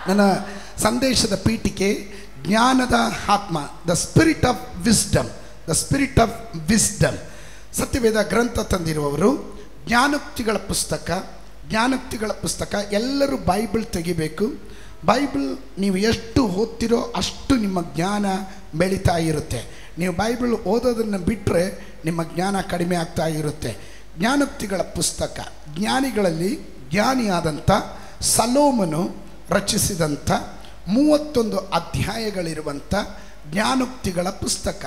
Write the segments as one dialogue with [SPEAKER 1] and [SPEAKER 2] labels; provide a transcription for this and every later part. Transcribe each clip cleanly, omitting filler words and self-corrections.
[SPEAKER 1] ನನ್ನ ಸಂದೇಶದ ಪೀಠಿಕೆ ಜ್ಞಾನದ ಆತ್ಮ, the spirit of wisdom, the spirit of wisdom. ಸತ್ಯವೇದ ಗ್ರಂಥ ತಂದಿರುವವರು ಜ್ಞಾನೋಕ್ತಿಗಳ ಪುಸ್ತಕ. ಎಲ್ಲರೂ ಬೈಬಲ್ ತೆಗಿಬೇಕು. ಬೈಬಲ್ ನೀವು ಎಷ್ಟು ಓದ್ತಿರೋ ಅಷ್ಟು ನಿಮ್ಮ ಜ್ಞಾನ ಬೆಳೀತಾ ಇರುತ್ತೆ. ನೀವು ಬೈಬಲ್ ಓದೋದನ್ನು ಬಿಟ್ಟರೆ ನಿಮ್ಮ ಜ್ಞಾನ ಕಡಿಮೆ ಆಗ್ತಾ ಇರುತ್ತೆ. ಜ್ಞಾನೋಕ್ತಿಗಳ ಪುಸ್ತಕ, ಜ್ಞಾನಿಗಳಲ್ಲಿ ಜ್ಞಾನಿಯಾದಂಥ ಸಲೋಮನು ರಚಿಸಿದಂಥ 31 ಅಧ್ಯಾಯಗಳಿರುವಂಥ ಜ್ಞಾನೋಕ್ತಿಗಳ ಪುಸ್ತಕ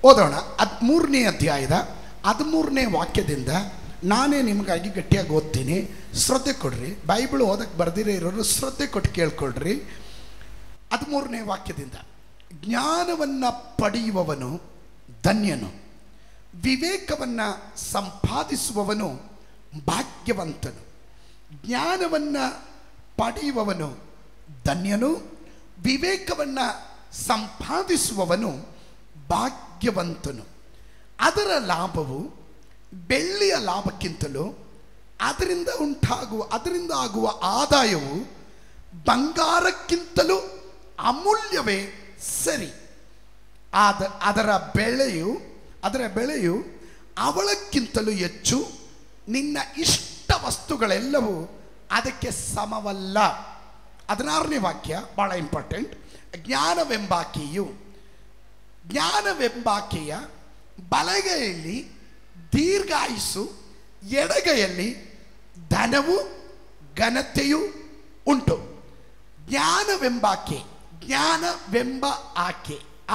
[SPEAKER 1] ಓದೋಣ. 13ನೇ ಅಧ್ಯಾಯದ 13ನೇ ವಾಕ್ಯದಿಂದ ನಾನೇ ನಿಮಗಾಗಿ ಗಟ್ಟಿಯಾಗಿ ಓದ್ತೀನಿ, ಶ್ರದ್ಧೆ ಕೊಡ್ರಿ. ಬೈಬಲ್ ಓದಕ್ಕೆ ಬರ್ದಿರೇ ಇರೋರು ಶ್ರದ್ಧೆ ಕೊಟ್ಟು ಕೇಳ್ಕೊಳ್ರಿ. 13ನೇ ವಾಕ್ಯದಿಂದ, ಜ್ಞಾನವನ್ನು ಪಡೆಯುವವನು ಧನ್ಯನು, ವಿವೇಕವನ್ನು ಸಂಪಾದಿಸುವವನು ಭಾಗ್ಯವಂತನು. ಜ್ಞಾನವನ್ನು ಪಡೆಯುವವನು ಧನ್ಯನು, ವಿವೇಕವನ್ನು ಸಂಪಾದಿಸುವವನು ಭಾಗ್ಯವಂತನು. ಅದರ ಲಾಭವು ಬೆಳ್ಳಿಯ ಲಾಭಕ್ಕಿಂತಲೂ ಅದರಿಂದ ಆಗುವ ಆದಾಯವು ಬಂಗಾರಕ್ಕಿಂತಲೂ ಅಮೂಲ್ಯವೇ ಸರಿ. ಅದರ ಬೆಳೆಯು ಅವಳಕ್ಕಿಂತಲೂ ಹೆಚ್ಚು. ನಿನ್ನ ಇಷ್ಟ ವಸ್ತುಗಳೆಲ್ಲವೂ ಅದಕ್ಕೆ ಸಮವಲ್ಲ. 16ನೇ ವಾಕ್ಯ ಭಾಳ ಇಂಪಾರ್ಟೆಂಟ್. ಜ್ಞಾನವೆಂಬಾಕೆಯ ಬಲಗೈಯಲ್ಲಿ ದೀರ್ಘಾಯುಸ್ಸು, ಎಡಗೈಯಲ್ಲಿ ಧನವು ಘನತೆಯು ಉಂಟು. ಜ್ಞಾನವೆಂಬ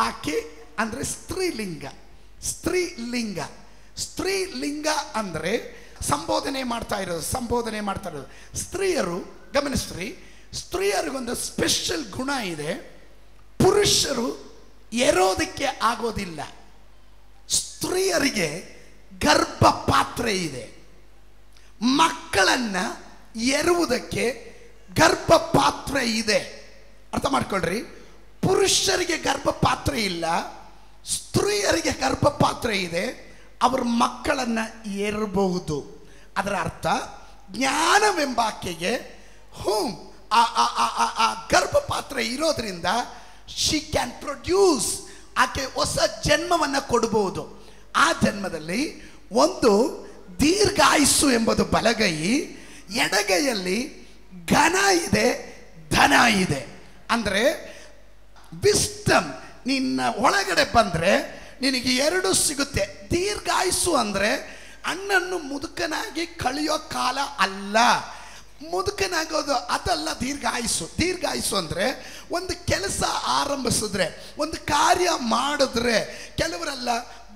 [SPEAKER 1] ಆಕೆ ಅಂದರೆ ಸ್ತ್ರೀಲಿಂಗ ಅಂದರೆ ಸಂಬೋಧನೆ ಮಾಡ್ತಾ ಇರೋದು. ಸ್ತ್ರೀಯರು ಗಮನಿಸ್ರಿ, ಸ್ತ್ರೀಯರಿಗೊಂದು ಸ್ಪೆಷಲ್ ಗುಣ ಇದೆ. ಪುರುಷರು ಎರೋದಕ್ಕೆ ಆಗೋದಿಲ್ಲ. ಸ್ತ್ರೀಯರಿಗೆ ಗರ್ಭಪಾತ್ರೆ ಇದೆ. ಮಕ್ಕಳನ್ನು ಎರುವುದಕ್ಕೆ ಗರ್ಭಪಾತ್ರೆ ಇದೆ. ಅರ್ಥ ಮಾಡ್ಕೊಳ್ರಿ. ಪುರುಷರಿಗೆ ಗರ್ಭಪಾತ್ರೆ ಇಲ್ಲ, ಸ್ತ್ರೀಯರಿಗೆ ಗರ್ಭಪಾತ್ರೆ ಇದೆ. ಅವರು ಮಕ್ಕಳನ್ನು ಏರಬಹುದು. ಅದರ ಅರ್ಥ ಜ್ಞಾನವೆಂಬಾಕೆಗೆ ಆ ಗರ್ಭಪಾತ್ರೆ ಇರೋದ್ರಿಂದ ಶಿ ಕ್ಯಾನ್ ಪ್ರೊಡ್ಯೂಸ್, ಆಕೆ ಹೊಸ ಜನ್ಮವನ್ನು ಕೊಡಬಹುದು. ಆ ಜನ್ಮದಲ್ಲಿ ಒಂದು ದೀರ್ಘಾಯುಸ್ಸು ಎಂಬುದು ಬಲಗೈ, ಎಡಗೈಯಲ್ಲಿ ಘನ ಇದೆ, ಧನ ಇದೆ. ಅಂದರೆ ವಿಸ್ಡಮ್ ನಿನ್ನ ಒಳಗಡೆ ಬಂದರೆ ನಿನಗೆ 2 ಸಿಗುತ್ತೆ. ದೀರ್ಘಾಯುಸ್ಸು ಅಂದರೆ ಅಣ್ಣನ್ನು ಮುದುಕನಾಗಿ ಕಳೆಯೋ ಕಾಲ ಅಲ್ಲ, ಮುದುಕನಾಗೋದು ಅದಲ್ಲ ದೀರ್ಘಾಯುಸ್ಸು ಅಂದರೆ ಒಂದು ಕೆಲಸ ಆರಂಭಿಸಿದ್ರೆ, ಒಂದು ಕಾರ್ಯ ಮಾಡಿದ್ರೆ, ಕೆಲವರೆಲ್ಲ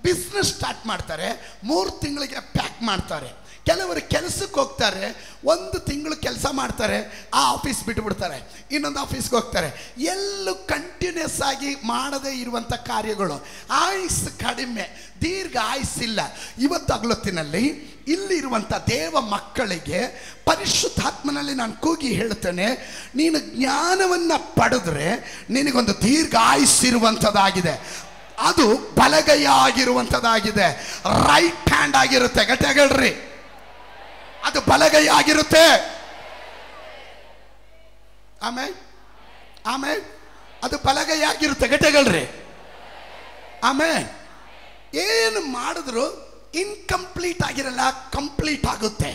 [SPEAKER 1] ಬಿಸ್ನೆಸ್ ಸ್ಟಾರ್ಟ್ ಮಾಡ್ತಾರೆ, 3 ತಿಂಗಳಿಗೆ ಪ್ಯಾಕ್ ಮಾಡ್ತಾರೆ. ಕೆಲವರು ಕೆಲಸಕ್ಕೆ ಹೋಗ್ತಾರೆ, 1 ತಿಂಗಳು ಕೆಲಸ ಮಾಡ್ತಾರೆ, ಆ ಆಫೀಸ್ ಬಿಟ್ಟುಬಿಡ್ತಾರೆ, ಇನ್ನೊಂದು ಆಫೀಸ್ಗೆ ಹೋಗ್ತಾರೆ. ಎಲ್ಲೂ ಕಂಟಿನ್ಯೂಸ್ ಆಗಿ ಮಾಡದೇ ಇರುವಂಥ ಕಾರ್ಯಗಳು. ಆಯುಸ್ಸು ಕಡಿಮೆ, ದೀರ್ಘ ಆಯುಸ್ಸಿಲ್ಲ. ಇವತ್ತು ಹಗಲೊತ್ತಿನಲ್ಲಿ ಇಲ್ಲಿರುವಂಥ ದೇವ ಮಕ್ಕಳಿಗೆ ಪರಿಶುದ್ಧಾತ್ಮನಲ್ಲಿ ನಾನು ಕೂಗಿ ಹೇಳ್ತೇನೆ, ನೀನು ಜ್ಞಾನವನ್ನು ಪಡೆದ್ರೆ ನಿನಗೊಂದು ದೀರ್ಘ ಆಯುಸ್ಸಿರುವಂಥದ್ದಾಗಿದೆ. ಅದು ಬಲಗೈ ಆಗಿರುವಂಥದ್ದಾಗಿದೆ, ರೈಟ್ ಹ್ಯಾಂಡ್ ಆಗಿರುತ್ತೆ. ಗಟ್ಟಿಯಾಗಳ್ರಿ, ಅದು ಬಲಗೈ ಆಗಿರುತ್ತೆ. ಆಮೇಲೆ ಅದು ಬಲಗೈ ಆಗಿರುತ್ತೆ. ಗಟ್ಟಿಯಾಗಳ್ರಿ, ಆಮೇಲೆ ಏನು ಮಾಡಿದ್ರು ಇನ್ಕಂಪ್ಲೀಟ್ ಆಗಿರಲ್ಲ, ಕಂಪ್ಲೀಟ್ ಆಗುತ್ತೆ.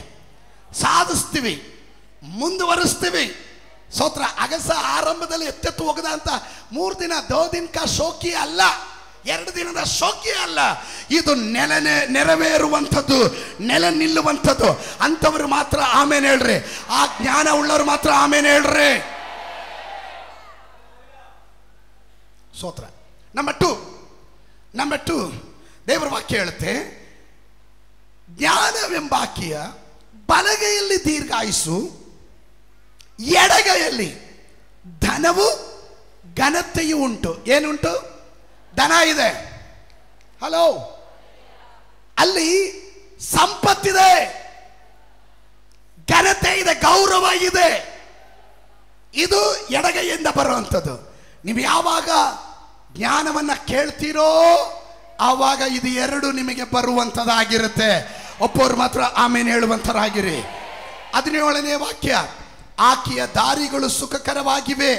[SPEAKER 1] ಸಾಧಿಸ್ತೀವಿ, ಮುಂದುವರಿಸ್ತೀವಿ. ಸ್ತೋತ್ರ. ಅಗಸ ಆರಂಭದಲ್ಲಿ ಎತ್ತೆತ್ತು ಹೋಗದ ಅಂತ 3 ದಿನ 2 ದಿನ ಶೋಕಿ ಅಲ್ಲ, 2 ದಿನದ ಶೋಕಿ ಅಲ್ಲ. ಇದು ನೆರವೇರುವಂಥದ್ದು, ನೆಲ ನಿಲ್ಲುವಂಥದ್ದು. ಅಂಥವ್ರು ಮಾತ್ರ ಆಮೇಲೆ ಹೇಳ್ರಿ. ಆ ಜ್ಞಾನ ಉಳ್ಳವ್ರು ಮಾತ್ರ ಆಮೇಲೆ ಹೇಳ್ರಿ. ಸ್ತೋತ್ರ. ನಂಬರ್ 2 ದೇವರ ವಾಕ್ಯ ಹೇಳುತ್ತೆ, ಜ್ಞಾನವೆಂಬಾಕೆಯ ಬಲಗೈಯಲ್ಲಿ ದೀರ್ಘಾಯುಸ್ಸು, ಎಡಗೈಯಲ್ಲಿ ಧನವು ಘನತೆಯೂ ಉಂಟು. ಏನುಂಟು? ಧನ ಇದೆ. ಹಲೋ, ಅಲ್ಲಿ ಸಂಪತ್ತಿದೆ, ಘನತೆ ಇದೆ, ಗೌರವ ಇದೆ. ಇದು ಎಡಗೈಯಿಂದ ಬರುವಂಥದ್ದು. ನೀವು ಯಾವಾಗ ಜ್ಞಾನವನ್ನು ಕೇಳ್ತೀರೋ ಆವಾಗ ಇದು 2 ನಿಮಗೆ ಬರುವಂಥದ್ದಾಗಿರುತ್ತೆ. ಒಪ್ಪೋರು ಮಾತ್ರ ಆಮೇಲೆ ಹೇಳುವಂಥರಾಗಿರಿ. 17ನೇ ವಾಕ್ಯ, ಆಕೆಯ ದಾರಿಗಳು ಸುಖಕರವಾಗಿವೆ,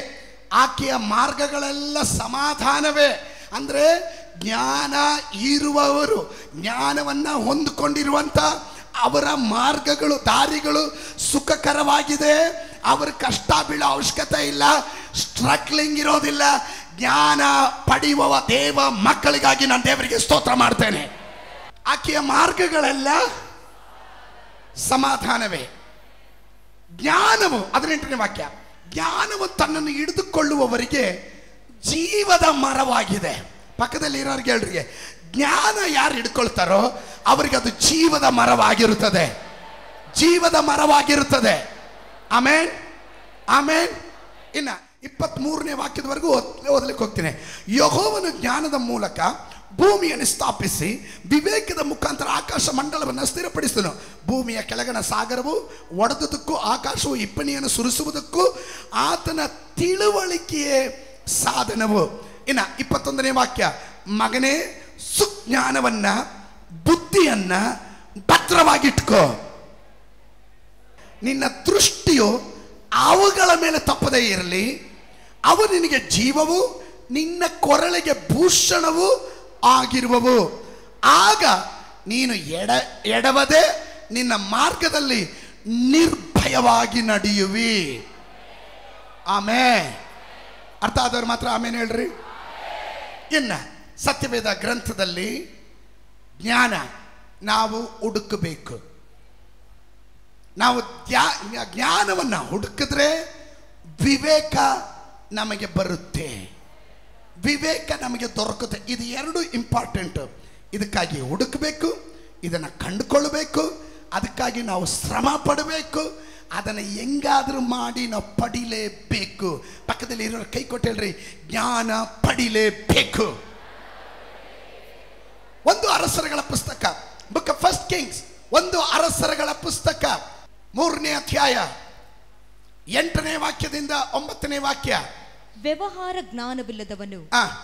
[SPEAKER 1] ಆಕೆಯ ಮಾರ್ಗಗಳೆಲ್ಲ ಸಮಾಧಾನವೇ. ಅಂದರೆ ಜ್ಞಾನ ಇರುವವರು, ಜ್ಞಾನವನ್ನ ಹೊಂದಿಕೊಂಡಿರುವಂತ ಅವರ ಮಾರ್ಗಗಳು, ದಾರಿಗಳು ಸುಖಕರವಾಗಿದೆ. ಅವರ ಕಷ್ಟ ಬೀಳೋ ಅವಶ್ಯಕತೆ ಇಲ್ಲ, ಸ್ಟ್ರಗ್ಲಿಂಗ್ ಇರೋದಿಲ್ಲ. ಜ್ಞಾನ ಪಡೆಯುವ ದೇವ ಮಕ್ಕಳಿಗಾಗಿ ನಾನು ದೇವರಿಗೆ ಸ್ತೋತ್ರ ಮಾಡ್ತೇನೆ. ಆಕೆಯ ಮಾರ್ಗಗಳೆಲ್ಲ ಸಮಾಧಾನವೇ. ಜ್ಞಾನವು 18ನೇ ವಾಕ್ಯ, ಜ್ಞಾನವು ತನ್ನನ್ನು ಹಿಡಿದುಕೊಳ್ಳುವವರಿಗೆ ಜೀವದ ಮರವಾಗಿದೆ. ಪಕ್ಕದಲ್ಲಿ ಇರೋರಿಗೆ ಹೇಳ್ರಿಗೆ, ಜ್ಞಾನ ಯಾರು ಹಿಡ್ಕೊಳ್ತಾರೋ ಅವರಿಗೆ ಅದು ಜೀವದ ಮರವಾಗಿರುತ್ತದೆ, ಜೀವದ ಮರವಾಗಿರುತ್ತದೆ. ಆಮೇನ್, ಆಮೇನ್. ಇನ್ನ 23ನೇ ವಾಕ್ಯದವರೆಗೂ ಓದಲಿಕ್ಕೆ ಹೋಗ್ತೀನಿ. ಯೆಹೋವನು ಜ್ಞಾನದ ಮೂಲಕ ಭೂಮಿಯನ್ನು ಸ್ಥಾಪಿಸಿ ವಿವೇಕದ ಮುಖಾಂತರ ಆಕಾಶ ಮಂಡಲವನ್ನು ಸ್ಥಿರಪಡಿಸಿದನು. ಭೂಮಿಯ ಕೆಳಗಣ ಸಾಗರವು ಒಡೆದುದಕ್ಕೂ ಆಕಾಶವು ಇಬ್ಬನಿಯನ್ನು ಸುರಿಸುವುದಕ್ಕೂ ಆತನ ತಿಳುವಳಿಕೆಯೇ ಸಾಧನವು. ಇನ್ನ 21ನೇ ವಾಕ್ಯ, ಮಗನೇ ಸುಜ್ಞಾನವನ್ನ ಬುದ್ಧಿಯನ್ನ ಭದ್ರವಾಗಿಟ್ಕೋ, ನಿನ್ನ ದೃಷ್ಟಿಯು ಅವುಗಳ ಮೇಲೆ ತಪ್ಪದೇ ಇರಲಿ, ಅವು ನಿನಗೆ ಜೀವವು ನಿನ್ನ ಕೊರಳಿಗೆ ಭೂಷಣವು ಆಗಿರುವವು. ಆಗ ನೀನು ಎಡವದೆ ನಿನ್ನ ಮಾರ್ಗದಲ್ಲಿ ನಿರ್ಭಯವಾಗಿ ನಡೆಯುವಿ. ಆಮೇನ್. ಅರ್ಥ ಆದವ್ರು ಮಾತ್ರ ಆಮೇನ್ ಹೇಳ್ರಿ. ಇನ್ನ ಸತ್ಯವೇದ ಗ್ರಂಥದಲ್ಲಿ ಜ್ಞಾನ ನಾವು ಹುಡುಕಬೇಕು. ನಾವು ಜ್ಞಾನವನ್ನು ಹುಡುಕಿದ್ರೆ ವಿವೇಕ ನಮಗೆ ಬರುತ್ತೆ, ವಿವೇಕ ನಮಗೆ ದೊರಕುತ್ತೆ. ಇದು ಎರಡು ಇಂಪಾರ್ಟೆಂಟ್. ಇದಕ್ಕಾಗಿ ಹುಡುಕಬೇಕು, ಇದನ್ನು ಕಂಡುಕೊಳ್ಳಬೇಕು, ಅದಕ್ಕಾಗಿ ನಾವು ಶ್ರಮ ಪಡಬೇಕು, ಅದನ್ನು ಹೆಂಗಾದ್ರೂ ಮಾಡಿ ನಾವು ಪಡಿಲೇಬೇಕು. ಪಕ್ಕದಲ್ಲಿ ಇರೋರು ಕೈ ಕೊಟ್ಟು ಹೇಳ್ರಿ, ಜ್ಞಾನ ಪಡಿಲೇಬೇಕು. ಒಂದು ಅರಸರುಗಳ ಪುಸ್ತಕ, ಬುಕ್ ಆಫ್ ಫಸ್ಟ್ ಕಿಂಗ್ಸ್, ಒಂದು ಅರಸರುಗಳ ಪುಸ್ತಕ 3ನೇ ಅಧ್ಯಾಯ 8ನೇ ವಾಕ್ಯದಿಂದ 9ನೇ ವಾಕ್ಯ.
[SPEAKER 2] ವ್ಯವಹಾರ ಜ್ಞಾನವಿಲ್ಲದವನು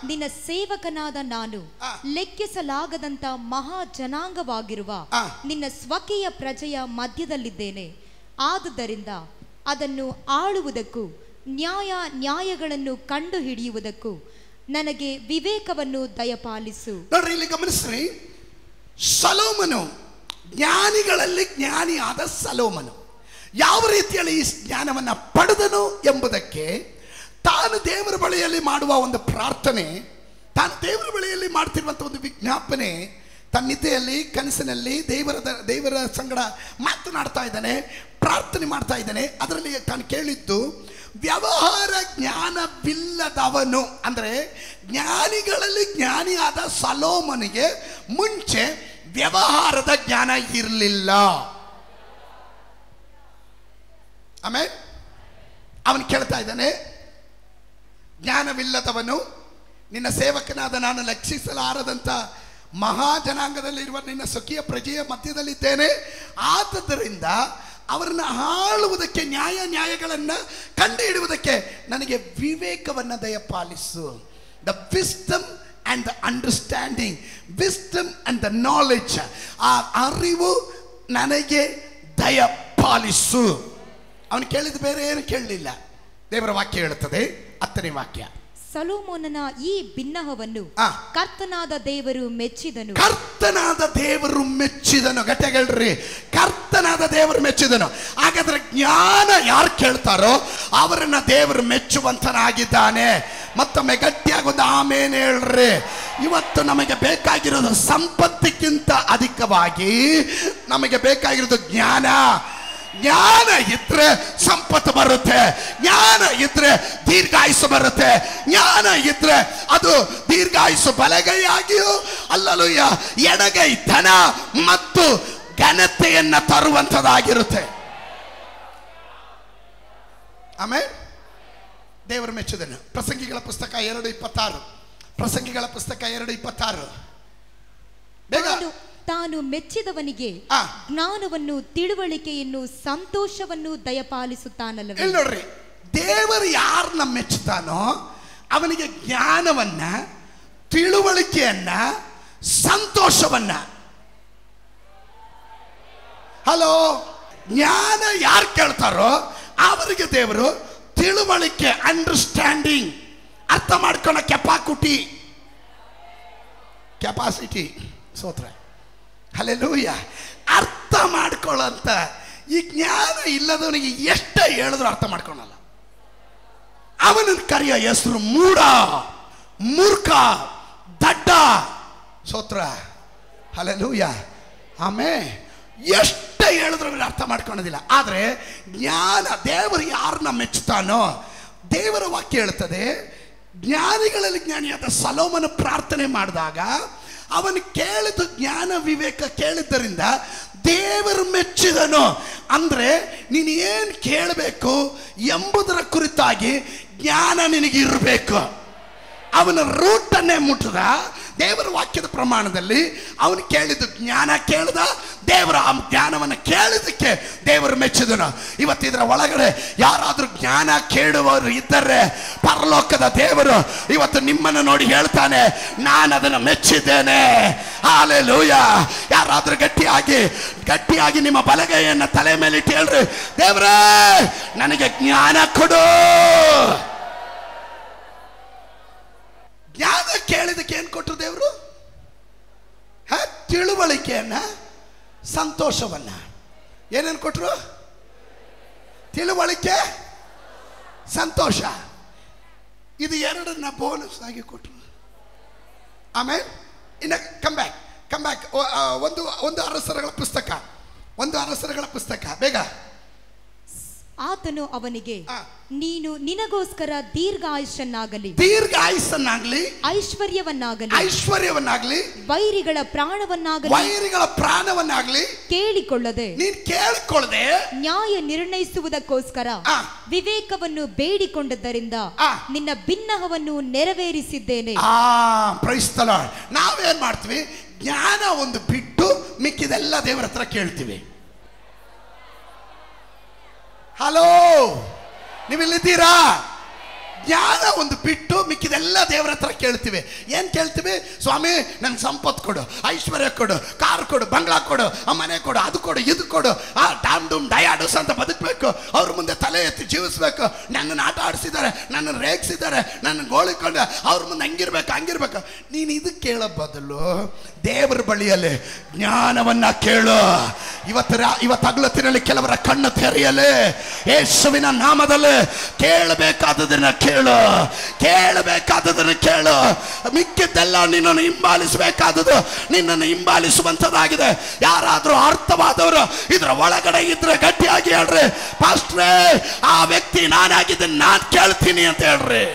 [SPEAKER 2] ನಿನ್ನ ಸೇವಕನಾದ ನಾನು ಲೆಕ್ಕಿಸಲಾಗದಂತ ಮಹಾ ಜನಾಂಗವಾಗಿರುವ ನಿನ್ನ ಸ್ವಕೀಯ ಪ್ರಜೆಯ ಮಧ್ಯದಲ್ಲಿದ್ದೇನೆ. ಆದುದರಿಂದ ಅದನ್ನು ಆಳುವುದಕ್ಕೂ ನ್ಯಾಯಗಳನ್ನು ಕಂಡು ಹಿಡಿಯುವುದಕ್ಕೂ ನನಗೆ ವಿವೇಕವನ್ನು ದಯಪಾಲಿಸು.
[SPEAKER 1] ನೋಡ್ರಿ, ಇಲ್ಲಿ ಗಮನಿಸ್ರಿ. ಸೊಲೊಮೋನು ಜ್ಞಾನಿಗಳಲ್ಲಿ ಜ್ಞಾನಿಯಾದ ಸೊಲೊಮೋನು ಯಾವ ರೀತಿಯಲ್ಲಿ ಈ ಜ್ಞಾನವನ್ನು ಪಡೆದನು ಎಂಬುದಕ್ಕೆ ತಾನು ದೇವರ ಬಳಿಯಲ್ಲಿ ಮಾಡುವ ಒಂದು ಪ್ರಾರ್ಥನೆ, ತಾನು ದೇವರ ಬಳಿಯಲ್ಲಿ ಮಾಡ್ತಿರುವಂಥ ಒಂದು ವಿಜ್ಞಾಪನೆ, ತನ್ನ ನಿದ್ದೆಯಲ್ಲಿ ಕನಸಿನಲ್ಲಿ ದೇವರ ಸಂಗಡ ಮಾತನಾಡ್ತಾ ಇದ್ದಾನೆ, ಪ್ರಾರ್ಥನೆ ಮಾಡ್ತಾ ಇದ್ದಾನೆ. ಅದರಲ್ಲಿ ತಾನು ಕೇಳಿದ್ದು, ವ್ಯವಹಾರ ಜ್ಞಾನವಿಲ್ಲದವನು ಅಂದರೆ ಜ್ಞಾನಿಗಳಲ್ಲಿ ಜ್ಞಾನಿಯಾದ ಸೊಲೊಮೋನಿಗೆ ಮುಂಚೆ ವ್ಯವಹಾರದ ಜ್ಞಾನ ಇರಲಿಲ್ಲ. ಆಮೇಲೆ ಅವನು ಕೇಳ್ತಾ ಇದ್ದಾನೆ, ಜ್ಞಾನವಿಲ್ಲದವನು ನಿನ್ನ ಸೇವಕನಾದ ನಾನು ಲಕ್ಷಿಸಲಾರದಂಥ ಮಹಾಜನಾಂಗದಲ್ಲಿರುವ ನಿನ್ನ ಸ್ವಕೀಯ ಪ್ರಜೆಯ ಮಧ್ಯದಲ್ಲಿದ್ದೇನೆ. ಆದದ್ದರಿಂದ ಅವರನ್ನು ಆಳುವುದಕ್ಕೆ ನ್ಯಾಯಗಳನ್ನು ಕಂಡು ಹಿಡುವುದಕ್ಕೆ ನನಗೆ ವಿವೇಕವನ್ನು ದಯಪಾಲಿಸು. The wisdom and the understanding, wisdom and the knowledge, ಆ ಅರಿವು ನನಗೆ ದಯಪಾಲಿಸು. ಅವನು ಕೇಳಿದ ಬೇರೆ ಏನು ಕೇಳಲಿಲ್ಲ. ದೇವರ ವಾಕ್ಯ ಹೇಳುತ್ತದೆ, 10ನೇ ವಾಕ್ಯ,
[SPEAKER 2] ಸೊಲೊಮೋನನ ಈ ಬಿನ್ನಹವನ್ನು ಕರ್ತನಾದ ದೇವರು ಮೆಚ್ಚಿದನು.
[SPEAKER 1] ಕರ್ತನಾದ ದೇವರು ಮೆಚ್ಚಿದನು. ಗಟ್ಟಿಗಳ್ರಿ, ಕರ್ತನಾದ ದೇವರು ಮೆಚ್ಚಿದನು. ಹಾಗಾದ್ರೆ ಜ್ಞಾನ ಯಾರು ಕೇಳ್ತಾರೋ ಅವರನ್ನ ದೇವರು ಮೆಚ್ಚುವಂತನಾಗಿದ್ದಾನೆ. ಮತ್ತೊಮ್ಮೆ ಗಟ್ಟಿಯಾಗೋದು ಆಮೇನ್ ಹೇಳ್ರಿ. ಇವತ್ತು ನಮಗೆ ಬೇಕಾಗಿರೋದು ಸಂಪತ್ತಿಗಿಂತ ಅಧಿಕವಾಗಿ ನಮಗೆ ಬೇಕಾಗಿರೋದು ಜ್ಞಾನ. ಜ್ಞಾನ ಇದ್ರೆ ಸಂಪತ್ತು ಬರುತ್ತೆ, ಜ್ಞಾನ ಇದ್ರೆ ದೀರ್ಘಾಯುಸ್ಸು ಬರುತ್ತೆ, ಜ್ಞಾನ ಇದ್ರೆ ಅದು ದೀರ್ಘಾಯುಸ್ಸು ಬಲಗೈಯಾಗಿಯೂ ಅಲ್ಲಲೂಯ್ಯ ಎಡಗೈ ಧನ ಮತ್ತು ಘನತೆಯನ್ನ ತರುವಂತದಾಗಿರುತ್ತೆ. ಆಮೇಲೆ ದೇವರು ಮೆಚ್ಚಿದನು. ಪ್ರಸಂಗಿಗಳ ಪುಸ್ತಕ 2:26, ಪ್ರಸಂಗಿಗಳ ಪುಸ್ತಕ 2:26. ಬೇಗ.
[SPEAKER 2] ತಾನು ಮೆಚ್ಚಿದವನಿಗೆ ಜ್ಞಾನವನ್ನು, ತಿಳುವಳಿಕೆಯನ್ನು, ಸಂತೋಷವನ್ನು ದಯಪಾಲಿಸುತ್ತಾನಲ್ಲವೇ.
[SPEAKER 1] ನೋಡ್ರಿ, ದೇವರು ಯಾರನ್ನ ಮೆಚ್ಚುತ್ತಾನೋ ಅವನಿಗೆ ಜ್ಞಾನವನ್ನ, ತಿಳುವಳಿಕೆಯನ್ನ, ಸಂತೋಷವನ್ನ. ಹಲೋ, ಜ್ಞಾನ ಯಾರು ಕೇಳ್ತಾರೋ ಅವರಿಗೆ ದೇವರು ತಿಳುವಳಿಕೆ, ಅಂಡರ್ಸ್ಟ್ಯಾಂಡಿಂಗ್, ಅರ್ಥ ಮಾಡ್ಕೊಳ್ಳೋ ಕೆಪಾಸಿಟಿ, ಸ್ತೋತ್ರ, ಹಲ್ಲೆಲೂಯಾ, ಅರ್ಥ ಮಾಡ್ಕೊಳ್ಳೋಂತ ಈ ಜ್ಞಾನ ಇಲ್ಲದವನಿಗೆ ಎಷ್ಟೇ ಹೇಳಿದ್ರು ಅರ್ಥ ಮಾಡ್ಕೊಳ್ಳಲ್ಲ. ಅವನನ್ನು ಕರೆಯೋ ಹೆಸರು ಮೂಢ, ಮೂರ್ಖ, ದಡ್ಡ, ಸ್ತೋತ್ರ, ಹಲ್ಲೆಲೂಯಾ. ಆಮೇಲೆ ಎಷ್ಟೇ ಹೇಳಿದ್ರು ಅವನು ಅರ್ಥ ಮಾಡ್ಕೊಳ್ಳೋದಿಲ್ಲ. ಆದರೆ ಜ್ಞಾನ, ದೇವರು ಯಾರನ್ನ ಮೆಚ್ಚುತ್ತಾನೋ, ದೇವರ ವಾಕ್ಯ ಹೇಳ್ತದೆ, ಜ್ಞಾನಿಗಳಲ್ಲಿ ಜ್ಞಾನಿಯಾದ ಸೊಲೊಮೋನ ಪ್ರಾರ್ಥನೆ ಮಾಡಿದಾಗ ಅವನು ಕೇಳಿದ ಜ್ಞಾನ ವಿವೇಕ ಕೇಳಿದ್ದರಿಂದ ದೇವರು ಮೆಚ್ಚಿದನು. ಅಂದ್ರೆ ನೀನು ಏನು ಕೇಳಬೇಕು ಎಂಬುದರ ಕುರಿತಾಗಿ ಜ್ಞಾನ ನಿನಗಿರಬೇಕು. ಅವನ ರೂಟನ್ನೇ ಮುಟ್ಟದ ದೇವರ ವಾಕ್ಯದ ಪ್ರಮಾಣದಲ್ಲಿ ಅವನು ಕೇಳಿದ್ದು ಜ್ಞಾನ ಕೇಳಿದ, ದೇವರ ಆ ಜ್ಞಾನವನ್ನು ಕೇಳಿದಕ್ಕೆ ದೇವರು ಮೆಚ್ಚಿದನು. ಇವತ್ತು ಇದರ ಒಳಗಡೆ ಯಾರಾದರೂ ಜ್ಞಾನ ಕೇಳುವವರು ಇದ್ದರೆ ಪರಲೋಕದ ದೇವರು ಇವತ್ತು ನಿಮ್ಮನ್ನು ನೋಡಿ ಹೇಳ್ತಾನೆ, ನಾನು ಅದನ್ನು ಮೆಚ್ಚಿದ್ದೇನೆ. ಹಲ್ಲೆಲೂಯಾ. ಯಾರಾದರೂ ಗಟ್ಟಿಯಾಗಿ ನಿಮ್ಮ ಬಲಗೈಯನ್ನು ತಲೆ ಮೇಲೆ ಇಟ್ಟು ಹೇಳ್ರಿ, ದೇವರೇ ನನಗೆ ಜ್ಞಾನ ಕೊಡು. ಜ್ಞಾನ ಕೇಳಿದಕ್ಕೆ ಏನು ಕೊಟ್ಟರು ದೇವರು? ತಿಳುವಳಿಕೆಯನ್ನ, ಸಂತೋಷವನ್ನ. ಏನೇನು ಕೊಟ್ಟರು? ತಿಳುವಳಿಕೆ, ಸಂತೋಷ. ಇದು ಎರಡನ್ನ ಬೋನಸ್ ಆಗಿ ಕೊಟ್ಟರು. ಆಮೇಲೆ ಇನ್ನು ಕಮ್ ಬ್ಯಾಕ್ ಒಂದು ಅರಸರುಗಳ ಪುಸ್ತಕ ಬೇಗ.
[SPEAKER 2] ಆತನು ಅವನಿಗೆ, ನೀನು ನಿನಗೋಸ್ಕರ ದೀರ್ಘಾಯುಷ್ಯನ್ನಾಗಲಿ ಐಶ್ವರ್ಯವನ್ನಾಗಲಿ ವೈರಿಗಳ ಪ್ರಾಣವನ್ನಾಗಲಿ ಕೇಳಿಕೊಳ್ಳದೆ ನ್ಯಾಯ ನಿರ್ಣಯಿಸುವುದಕ್ಕೋಸ್ಕರ ವಿವೇಕವನ್ನು ಬೇಡಿಕೊಂಡದ್ದರಿಂದ ನಿನ್ನ ಬಿನ್ನಹವನ್ನು ನೆರವೇರಿಸಿದ್ದೇನೆ.
[SPEAKER 1] Praise the Lord. ನಾವೇನ್ ಮಾಡ್ತೀವಿ? ಜ್ಞಾನ ಒಂದು ಬಿಟ್ಟು ಮಿಕ್ಕಿದೆಲ್ಲ ದೇವರ ಹತ್ರ ಕೇಳ್ತೀವಿ. ಹಲೋ, ನೀವಿಲ್ಲಿದ್ದೀರಾ? ಜ್ಞಾನ ಒಂದು ಬಿಟ್ಟು ಮಿಕ್ಕಿದೆಲ್ಲ ದೇವರ ಹತ್ರ ಕೇಳ್ತೀವಿ. ಏನು ಕೇಳ್ತೀವಿ? ಸ್ವಾಮಿ ನನಗೆ ಸಂಪತ್ತು ಕೊಡು, ಐಶ್ವರ್ಯ ಕೊಡು, ಕಾರ್ ಕೊಡು, ಬಂಗ್ಲಾ ಕೊಡು, ಆ ಮನೆ ಕೊಡು, ಅದು ಕೊಡು, ಇದು ಕೊಡು, ಆ ಡಾಮ್ ಡೂಮ್ ಡಯಾಡಸ್ ಅಂತ ಬದುಕಬೇಕು, ಅವ್ರ ಮುಂದೆ ತಲೆ ಎತ್ತಿ ಜೀವಿಸ್ಬೇಕು, ನನ್ನನ್ನು ಆಟ ಆಡಿಸಿದ್ದಾರೆ, ನನ್ನನ್ನು ರೇಗಿಸಿದ್ದಾರೆ, ನನ್ನನ್ನು ಗೋಳಿಕೊಂಡು ಅವ್ರ ಮುಂದೆ ಹಂಗಿರ್ಬೇಕು. ನೀನು ಇದು ಕೇಳೋ ಬದಲು ದೇವರ ಬಳಿಯಲ್ಲಿ ಜ್ಞಾನವನ್ನ ಕೇಳು. ಇವತ್ತಾಗ್ಲತ್ತಿನಲ್ಲಿ ಕೆಲವರ ಕಣ್ಣು ತೆರೆಯಲಿ. ಯೇಸುವಿನ ನಾಮದಲ್ಲಿ ಕೇಳಬೇಕಾದದನ್ನ ಕೇಳು. ಮಿಕ್ಕಿದ್ದೆಲ್ಲ ನಿನ್ನನ್ನು ಹಿಂಬಾಲಿಸಬೇಕಾದದು ನಿನ್ನನ್ನು ಹಿಂಬಾಲಿಸುವಂಥದ್ದಾಗಿದೆ. ಯಾರಾದರೂ ಅರ್ಥವಾದವರು ಇದರ ಒಳಗಡೆ ಇದ್ರೆ ಗಟ್ಟಿಯಾಗಿ ಹೇಳ್ರಿ, ಪಾಸ್ಟ್ರೇ ಆ ವ್ಯಕ್ತಿ ನಾನಾಗಿದ್ದೆ, ನಾನು ಕೇಳ್ತೀನಿ ಅಂತ ಹೇಳ್ರಿ.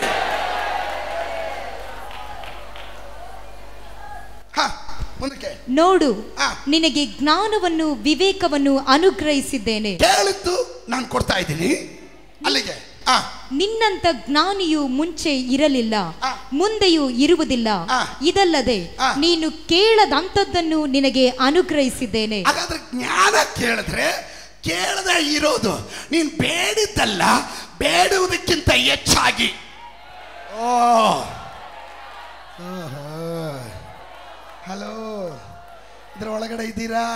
[SPEAKER 2] ನೋಡು, ನಿನಗೆ ಜ್ಞಾನವನ್ನು ವಿವೇಕವನ್ನು ಅನುಗ್ರಹಿಸಿದ್ದೇನೆ.
[SPEAKER 1] ಕೇಳಿದ್ದು ನಾನು ಕೊಡ್ತಾ ಇದ್ದೀನಿ. ಅಲ್ಲಿಗೆ
[SPEAKER 2] ನಿನ್ನಂತ ಜ್ಞಾನಿಯು ಮುಂಚೆ ಇರಲಿಲ್ಲ, ಮುಂದೆಯೂ ಇರುವುದಿಲ್ಲ. ಇದಲ್ಲದೆ ನೀನು ಕೇಳದಂಥದ್ದನ್ನು ನಿನಗೆ ಅನುಗ್ರಹಿಸಿದ್ದೇನೆ.
[SPEAKER 1] ಹಾಗಾದ್ರೆ ಜ್ಞಾನ ಕೇಳದೆ ಇರೋದು ನೀನು ಬೇಡಿದ್ದಲ್ಲ, ಬೇಡುವುದಕ್ಕಿಂತ ಹೆಚ್ಚಾಗಿ. ಹಲೋ, ಇದರ ಒಳಗಡೆ ಇದ್ದೀರಾ?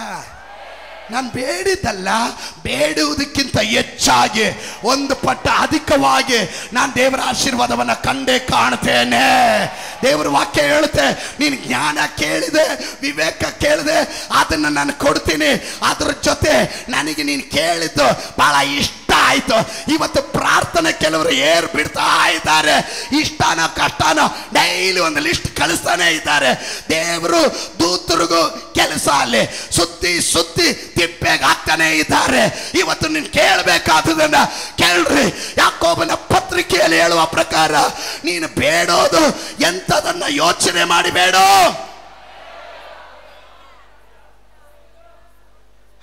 [SPEAKER 1] ನಾನು ಬೇಡಿದ್ದಲ್ಲ, ಬೇಡುವುದಕ್ಕಿಂತ ಹೆಚ್ಚಾಗಿ ಒಂದು ಪಟ್ಟ ಅಧಿಕವಾಗಿ ನಾನು ದೇವರ ಆಶೀರ್ವಾದವನ್ನು ಕಂಡೇ ಕಾಣ್ತೇನೆ. ದೇವರ ವಾಕ್ಯ ಹೇಳುತ್ತೆ, ನೀನು ಜ್ಞಾನ ಕೇಳಿದೆ, ವಿವೇಕ ಕೇಳಿದೆ, ಅದನ್ನು ನಾನು ಕೊಡ್ತೀನಿ. ಅದರ ಜೊತೆ ನನಗೆ ನೀನು ಕೇಳಿದ್ದು ಬಹಳ ಇಷ್ಟ ಆಯ್ತು. ಇವತ್ತು ಪ್ರಾರ್ಥನೆ ಕೆಲವರು ಏರ್ ಬಿಡ್ತಾ ಇದ್ದಾರೆ. ಇಷ್ಟನೋ ಕಷ್ಟನೋ ಡೈಲಿ ಒಂದು ಲಿಸ್ಟ್ ಕಳಿಸ್ತಾನೆ ಇದ್ದಾರೆ. ದೇವರು ದೂತರಿಗೂ ಕೆಲಸ ಅಲ್ಲಿ ಸುತ್ತಿ ತಿಪ್ಪೆಗೆ ಹಾಕ್ತಾನೆ ಇದ್ದಾರೆ. ಇವತ್ತು ನೀನು ಕೇಳಬೇಕಾದದನ್ನ ಕೇಳ್ರಿ. ಯಾಕೋಬನ ಪತ್ರಿಕೆಯಲ್ಲಿ ಹೇಳುವ ಪ್ರಕಾರ ನೀನು ಬೇಡೋದು ಎಂತದನ್ನ ಯೋಚನೆ ಮಾಡಿ ಬೇಡೋ.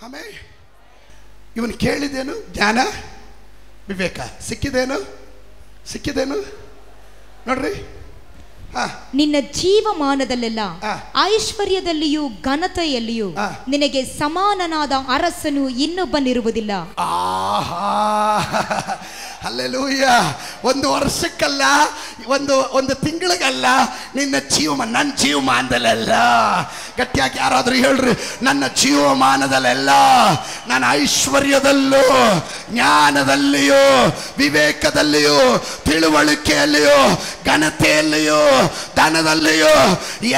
[SPEAKER 1] ಆಮೇಲೆ ಇವನು ಕೇಳಿದೇನು? ಜ್ಞಾನ ವಿವೇಕ ಸಿಕ್ಕಿದೇನು ನೋಡ್ರಿ.
[SPEAKER 2] ನಿನ್ನ ಜೀವಮಾನದಲ್ಲೆಲ್ಲ ಐಶ್ವರ್ಯದಲ್ಲಿಯೂ ಘನತೆಯಲ್ಲಿಯೂ ನಿನಗೆ ಸಮಾನನಾದ ಅರಸನು ಇನ್ನೊಬ್ಬನಿರುವುದಿಲ್ಲ.
[SPEAKER 1] ಹಲ್ಲೆಲೂಯಾ. ಒಂದು ವರ್ಷಕ್ಕಲ್ಲ, ಒಂದು ತಿಂಗಳಿಗಲ್ಲ, ನನ್ನ ಜೀವಮಾನದಲ್ಲ ಗಟ್ಟಿಯಾಗಿ ಯಾರಾದ್ರೂ ಹೇಳ್ರಿ, ನನ್ನ ಜೀವಮಾನದಲ್ಲೆಲ್ಲ ನನ್ನ ಐಶ್ವರ್ಯದಲ್ಲೂ ಜ್ಞಾನದಲ್ಲಿಯೂ ವಿವೇಕದಲ್ಲಿಯೂ ತಿಳುವಳಿಕೆಯಲ್ಲಿಯೂ ಘನತೆಯಲ್ಲಿಯೂ ಧನದಲ್ಲಿಯೂ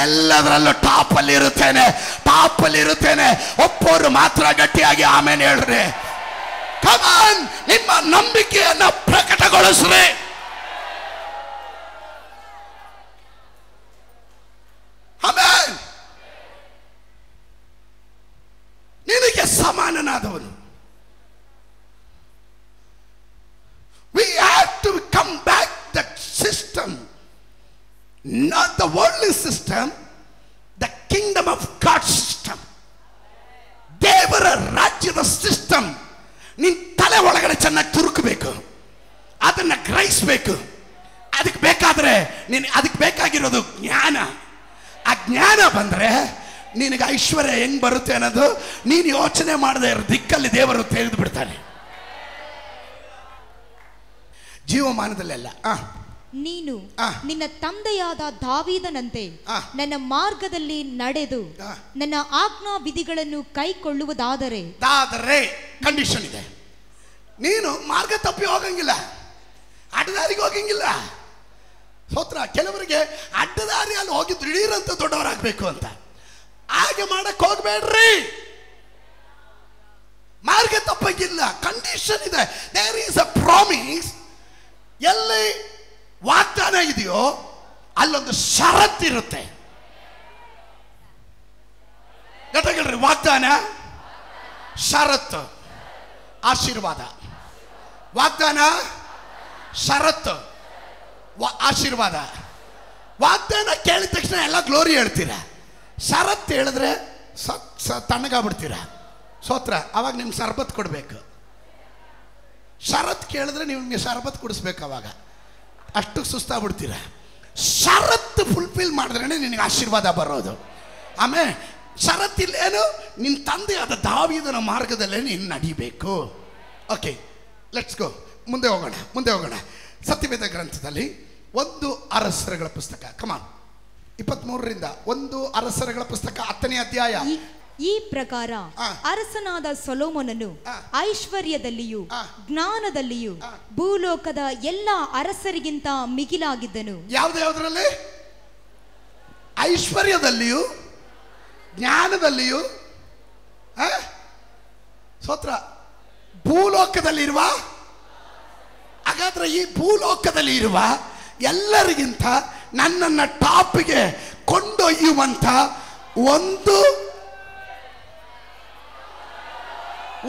[SPEAKER 1] ಎಲ್ಲದರಲ್ಲೂ ಟಾಪಲ್ಲಿ ಇರುತ್ತೇನೆ. ಒಪ್ಪೋರು ಮಾತ್ರ ಗಟ್ಟಿಯಾಗಿ ಆಮೇಲೆ ಹೇಳ್ರಿ. ಕಮಾನ್, ನಿಮ್ಮ ನಂಬಿಕೆಯನ್ನ ಪ್ರಕಟಗೊಳಿಸ್ರಿ. ಆಮೆನ್. ನಿನಗೆ ಸಮಾನನಾದವನು. We have to come back that system, not the worldly system, the kingdom of God system. ದೇವರ ರಾಜ್ಯದ ಸಿಸ್ಟಮ್ ನಿನ್ ತಲೆ ಒಳಗಡೆ ಚೆನ್ನಾಗಿ ತುರುಕಬೇಕು, ಅದನ್ನ ಗ್ರಹಿಸಬೇಕು. ಅದಕ್ಕೆ ಬೇಕಾದ್ರೆ ಅದಕ್ಕೆ ಬೇಕಾಗಿರೋದು ಜ್ಞಾನ. ಆ ಜ್ಞಾನ ಬಂದ್ರೆ ನಿನಗೆ ಐಶ್ವರ್ಯ ಹೆಂಗ್ ಬರುತ್ತೆ ಅನ್ನೋದು ನೀನು ಯೋಚನೆ ಮಾಡದೆ ದಿಕ್ಕಲ್ಲಿ ದೇವರು ತೆಗೆದು ಬಿಡ್ತಾನೆ. ಜೀವಮಾನದಲ್ಲೆಲ್ಲ
[SPEAKER 2] ನೀನು ನಿನ್ನ ತಂದೆಯಾದ ದಾವೀದನಂತೆ ನನ್ನ ಮಾರ್ಗದಲ್ಲಿ ನಡೆದು ನನ್ನ ಆಜ್ಞಾ ವಿಧಿಗಳನ್ನು ಕೈಕೊಳ್ಳುವುದಾದರೆ
[SPEAKER 1] ಕಂಡೀಷನ್ ಇದೆ. ನೀನು ಮಾರ್ಗ ತಪ್ಪಿ ಹೋಗಂಗಿಲ್ಲ, ಅಡ್ಡದಾರಿಗೆ ಹೋಗಂಗಿಲ್ಲ. ಸ್ತೋತ್ರ. ಕೆಲವರಿಗೆ ಅಡ್ಡದಾರಿಯಲ್ಲಿ ಹೋಗಿ ದಿಢೀರಂತ ದೊಡ್ಡವರಾಗಬೇಕು ಅಂತ, ಹಾಗೆ ಮಾಡಕ್ ಹೋಗ್ಬೇಡ್ರಿ. ಮಾರ್ಗ ತಪ್ಪಂಗಿಲ್ಲ, ಕಂಡೀಷನ್ ಇದೆ. There is a promise. ಎಲ್ಲಿ ವಾಗ್ದಾನ ಇದೆಯೋ ಅಲ್ಲೊಂದು ಷರತ್ತು ಇರುತ್ತೆ. ಗಟ್ಟಗಳ್ರಿ, ವಾಗ್ದಾನ, ಷರತ್ತು, ಆಶೀರ್ವಾದ. ವಾಗ್ದಾನ, ಷರತ್ತು, ಆಶೀರ್ವಾದ. ವಾಗ್ದಾನ ಕೇಳಿದ ತಕ್ಷಣ ಎಲ್ಲ ಗ್ಲೋರಿ ಹೇಳ್ತೀರ. ಷರತ್ತು ಹೇಳಿದ್ರೆ ತಣ್ಣಗಾಗ್ಬಿಡ್ತೀರ. ಸ್ತೋತ್ರ. ಅವಾಗ ನಿಮ್ಗೆ ಶರಬತ್ ಕೊಡ್ಬೇಕು. ಷರತ್ತು ಕೇಳಿದ್ರೆ ನಿಮ್ಗೆ ಶರಬತ್ ಕುಡಿಸ್ಬೇಕು. ಅವಾಗ ಅಷ್ಟು ಸುಸ್ತಾಗ್ಬಿಡ್ತೀರ. ಷರತ್ತು ಫುಲ್ಫಿಲ್ ಮಾಡಿದ್ರೆ ನಿನಗೆ ಆಶೀರ್ವಾದ ಬರೋದು. ಆಮೇಲೆ ಷರತ್ತಿಲ್ಲೇನು, ನಿನ್ನ ತಂದೆಯಾದ ದಾವೀದನ ಮಾರ್ಗದಲ್ಲೇ ನೀನು ನಡಿಬೇಕು. Okay, let's go. ಮುಂದೆ ಹೋಗೋಣ. ಸತ್ಯವೇದ ಗ್ರಂಥದಲ್ಲಿ 1 ಅರಸರುಗಳ ಪುಸ್ತಕ, ಕಮಾನ್, 23ರಿಂದ 1 ಅರಸರುಗಳ ಪುಸ್ತಕ 10ನೇ ಅಧ್ಯಾಯ.
[SPEAKER 2] ಈ ಪ್ರಕಾರ ಅರಸನಾದ ಸೊಲೊಮೋನನು ಐಶ್ವರ್ಯದಲ್ಲಿಯೂ ಜ್ಞಾನದಲ್ಲಿಯೂ ಭೂಲೋಕದ ಎಲ್ಲ ಅರಸರಿಗಿಂತ ಮಿಗಿಲಾಗಿದ್ದನು.
[SPEAKER 1] ಯಾವುದರಲ್ಲಿ? ಐಶ್ವರ್ಯದಲ್ಲಿಯೂ ಜ್ಞಾನದಲ್ಲಿಯೂ. ಸ್ತೋತ್ರ. ಭೂಲೋಕದಲ್ಲಿರುವ, ಹಾಗಾದ್ರೆ ಈ ಭೂಲೋಕದಲ್ಲಿ ಇರುವ ಎಲ್ಲರಿಗಿಂತ ನನ್ನನ್ನು ಟಾಪ್ಗೆ ಕೊಂಡೊಯ್ಯುವಂತ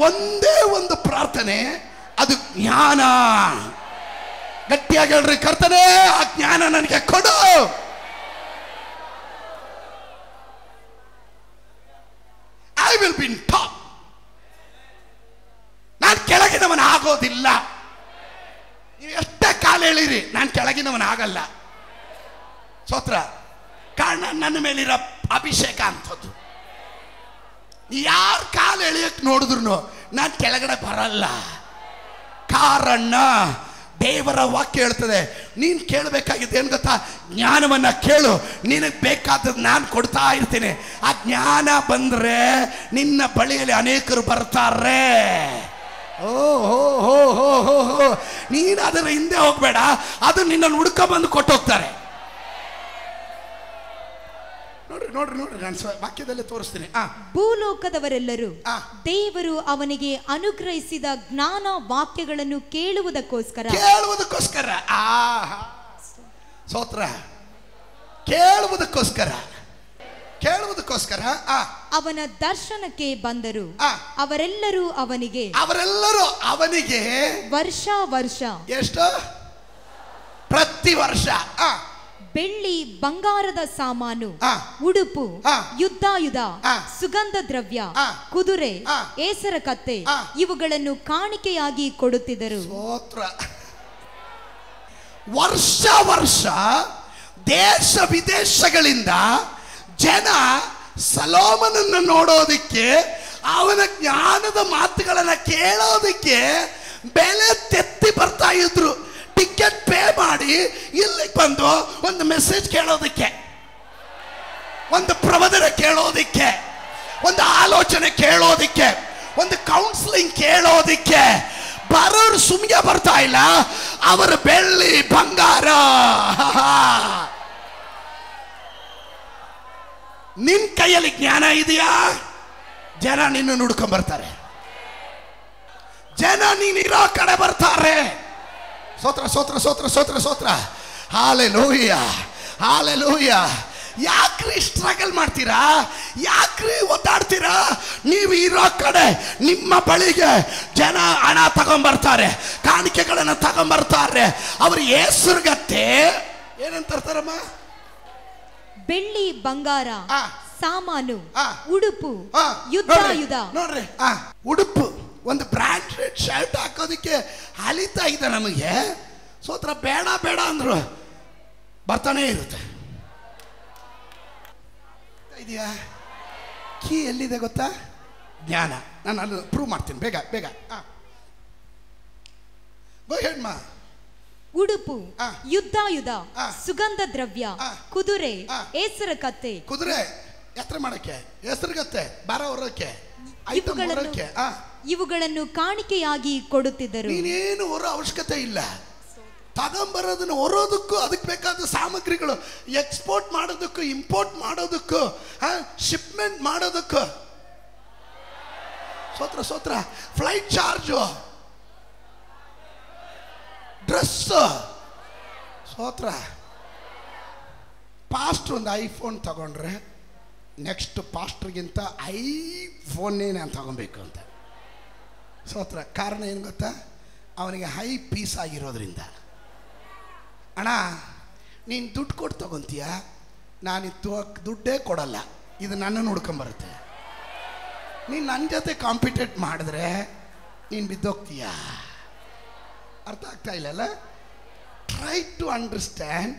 [SPEAKER 1] ಒಂದೇ ಒಂದು ಪ್ರಾರ್ಥನೆ, ಅದು ಜ್ಞಾನ. ಗಟ್ಟಿಯಾಗಿ ಹೇಳ್ರಿ, ಕರ್ತನೇ ಆ ಜ್ಞಾನ ನನಗೆ ಕೊಡು. I will be in top. ನಾನು ಕೆಳಗಿನವನ ಆಗೋದಿಲ್ಲ. ನೀವು ಎಷ್ಟೇ ಕಾಲ ಹೇಳಿರಿ, ನಾನು ಕೆಳಗಿನವನ ಆಗಲ್ಲ. ಸ್ತೋತ್ರ. ಕಾರಣ ನನ್ನ ಮೇಲಿರೋ ಅಭಿಷೇಕ ಅಂಥದ್ದು. ಯಾರು ಕಾಲು ಎಳೆಯಕ್ಕೆ ನೋಡಿದ್ರು ನಾನು ಕೆಳಗಡೆ ಬರಲ್ಲ. ಕಾರಣ ದೇವರ ವಾಕ್ಯ ಹೇಳ್ತದೆ, ನೀನು ಕೇಳಬೇಕಾಗಿದ್ದು ಏನು ಗೊತ್ತಾ? ಜ್ಞಾನವನ್ನ ಕೇಳು, ನಿನಗೆ ಬೇಕಾದದ್ದು ನಾನು ಕೊಡ್ತಾ ಇರ್ತೀನಿ. ಆ ಜ್ಞಾನ ಬಂದ್ರೆ ನಿನ್ನ ಬಳಿಯಲ್ಲಿ ಅನೇಕರು ಬರ್ತಾರೆ. ಓ ಹೋ ಹೋ ಹೋ ಹೋ ಹೋ, ನೀನು ಅದರ ಹಿಂದೆ ಹೋಗ್ಬೇಡ, ಅದು ನಿನ್ನನ್ನು ಹುಡ್ಕೊಂಡ್ಬಂದು ಕೊಟ್ಟೋಗ್ತಾರೆ. ನೋಡ್ರಿ ನಾನು ವಾಕ್ಯದಲ್ಲೇ ತೋರಿಸ್ತೀನಿ.
[SPEAKER 2] ಭೂಲೋಕದವರೆಲ್ಲರೂ ದೇವರು ಅವನಿಗೆ ಅನುಗ್ರಹಿಸಿದ ಜ್ಞಾನ ವಾಕ್ಯಗಳನ್ನು ಕೇಳುವುದಕ್ಕೋಸ್ಕರ
[SPEAKER 1] ಸ್ತೋತ್ರ. ಕೇಳುವುದಕ್ಕೋಸ್ಕರ
[SPEAKER 2] ಅವನ ದರ್ಶನಕ್ಕೆ ಬಂದರು. ಅವರೆಲ್ಲರೂ ಅವನಿಗೆ ವರ್ಷ
[SPEAKER 1] ಎಷ್ಟು? ಪ್ರತಿ ವರ್ಷ
[SPEAKER 2] ಬೆಳ್ಳಿ ಬಂಗಾರದ ಸಾಮಾನು, ಉಡುಪು, ಯುದ್ಧಾಯುಧ, ಸುಗಂಧ ದ್ರವ್ಯ, ಕುದುರೆ, ಏಸರ ಕತ್ತೆ ಇವುಗಳನ್ನು ಕಾಣಿಕೆಯಾಗಿ ಕೊಡುತ್ತಿದ್ದರು.
[SPEAKER 1] ವರ್ಷ ದೇಶ ವಿದೇಶಗಳಿಂದ ಜನ ಸೊಲೊಮೋನನನ್ನು ನೋಡೋದಿಕ್ಕೆ, ಅವನ ಜ್ಞಾನದ ಮಾತುಗಳನ್ನ ಕೇಳೋದಿಕ್ಕೆ ಬೆಲೆ ತೆತ್ತಿ ಬರ್ತಾ ಇದ್ರು. ಟಿಕೆಟ್ ಪೇ ಮಾಡಿ ಇಲ್ಲಿಗೆ ಬಂದು ಒಂದು ಮೆಸೇಜ್ ಕೇಳೋದಕ್ಕೆ. ಒಂದು ಪ್ರವಚನ ಕೇಳೋದಿಕ್ಕೆ, ಒಂದು ಆಲೋಚನೆ ಕೇಳೋದಿಕ್ಕೆ, ಒಂದು ಕೌನ್ಸಿಲಿಂಗ್ ಕೇಳೋದಿಕ್ಕೆ ಬರೋರು ಸುಮ್ಗೆ ಬರ್ತಾ ಇಲ್ಲ. ಅವರ ಬೆಳ್ಳಿ ಬಂಗಾರ. ನಿನ್ ಕೈಯಲ್ಲಿ ಜ್ಞಾನ ಇದೆಯಾ? ಜನ ನಿನ್ನ ನುಡ್ಕೊಂಡ್ ಬರ್ತಾರೆ. ಜನ ನೀನಿರೋ ಕಡೆ ಬರ್ತಾರೆ. ಸ್ತೋತ್ರ ಸ್ತೋತ್ರ ಸ್ತೋತ್ರ ಸ್ತೋತ್ರ ಸ್ತೋತ್ರ. Hallelujah hallelujah. ಯಾಕ್ರಿ ಸ್ಟ್ರಗಲ್ ಮಾಡ್ತೀರಾ? ಯಾಕ್ರಿ ಒದ್ದಾಡ್ತೀರಾ? ನೀವು ಇರೋ ಕಡೆ ನಿಮ್ಮ ಬಳಿಗೆ ಜನ ಹಣ ತಗೊಂಡ್ಬರ್ತಾರೆ, ಕಾಣಿಕೆಗಳನ್ನು ತಗೊಂಡ್ಬರ್ತಾರೆ. ಅವ್ರ ಹೆಸರುಗತ್ತೆ ಏನಂತಾರಮ್ಮ?
[SPEAKER 2] ಬೆಳ್ಳಿ ಬಂಗಾರ, ಸಾಮಾನು, ಉಡುಪು, ಯುದ್ಧಾಯುಧ.
[SPEAKER 1] ನೋಡ್ರಿ, ಉಡುಪು ಒಂದು ಬ್ರಾಂಡೆಡ್ ಶರ್ಟ್ ಹಾಕೋದಿಕ್ಕೆ ಅಲಿತಾ ಇದೆ ನಮಗೆ. ಸೋತ್ರ ಬೇಡ ಬೇಡ ಅಂದ್ರು ಬರ್ತಾನೆ ಇರುತ್ತೆ. ಇದೆಯಾ? ಕೀ ಎಲ್ಲಿದೆ ಗೊತ್ತಾ? ಜ್ಞಾನ. ನಾನು ಅಲ್ಲಿ ಪ್ರೂವ್ ಮಾಡ್ತೀನಿ. ಬೇಗ ಬೇಗ. ಹೇಳಮ್ಮ.
[SPEAKER 2] ಉಡುಪು, ಯುದ್ಧಾಯುಧ, ಸುಗಂಧ ದ್ರವ್ಯ, ಕುದುರೆ, ಏಸರ ಕತ್ತೆ.
[SPEAKER 1] ಕುದುರೆ ಯಾತ್ರೆ ಮಾಡಕ್ಕೆ, ಹೆಸರುಗತ್ತೆ, ಬಾರ ಹೊರಕ್ಕೆ,
[SPEAKER 2] ಇವುಗಳನ್ನು ಕಾಣಿಕೆಯಾಗಿ ಕೊಡುತ್ತಿದ್ದರು.
[SPEAKER 1] ನೀನೇನು ಹೊರ ಅವಶ್ಯಕತೆ ಇಲ್ಲ. ತಗೊಂಬರೋದನ್ನು ಹೊರೋದಕ್ಕೂ ಅದಕ್ಕೆ ಬೇಕಾದ ಸಾಮಗ್ರಿಗಳು, ಎಕ್ಸ್ಪೋರ್ಟ್ ಮಾಡೋದಕ್ಕೂ ಇಂಪೋರ್ಟ್ ಮಾಡೋದಕ್ಕೂ ಶಿಪ್ಮೆಂಟ್ ಮಾಡೋದಕ್ಕೂ. ಸೋತ್ರ ಸೋತ್ರ. Flight charge, dress. ಸೋತ್ರ. ಪಾಸ್ಟ್ರ್ ಒಂದು ಐಫೋನ್ ತಗೊಂಡ್ರೆ ನೆಕ್ಸ್ಟ್ ಪಾಸ್ಟ್ರಿಗಿಂತ ಐಫೋನ್ನೇ ನಾನು ತಗೊಬೇಕು ಅಂತ. ಸೋತ್ರ. ಕಾರಣ ಏನು ಗೊತ್ತಾ? ಅವನಿಗೆ ಹೈ ಪೀಸ್ ಆಗಿರೋದ್ರಿಂದ. ಅಣ್ಣ ನೀನು ದುಡ್ಡು ಕೊಟ್ಟು ತಗೊಂತೀಯ, ನಾನಿತ್ತು ದುಡ್ಡೇ ಕೊಡಲ್ಲ, ಇದು ನನ್ನನ್ನು ಹುಡ್ಕೊಂಬರುತ್ತೆ. ನೀನು ನನ್ನ ಜೊತೆ ಕಾಂಪಿಟೇಟ್ ಮಾಡಿದ್ರೆ ನೀನು ಬಿದ್ದೋಗ್ತೀಯ. ಅರ್ಥ ಆಗ್ತಾ ಇಲ್ಲಲ್ಲ? Try to understand.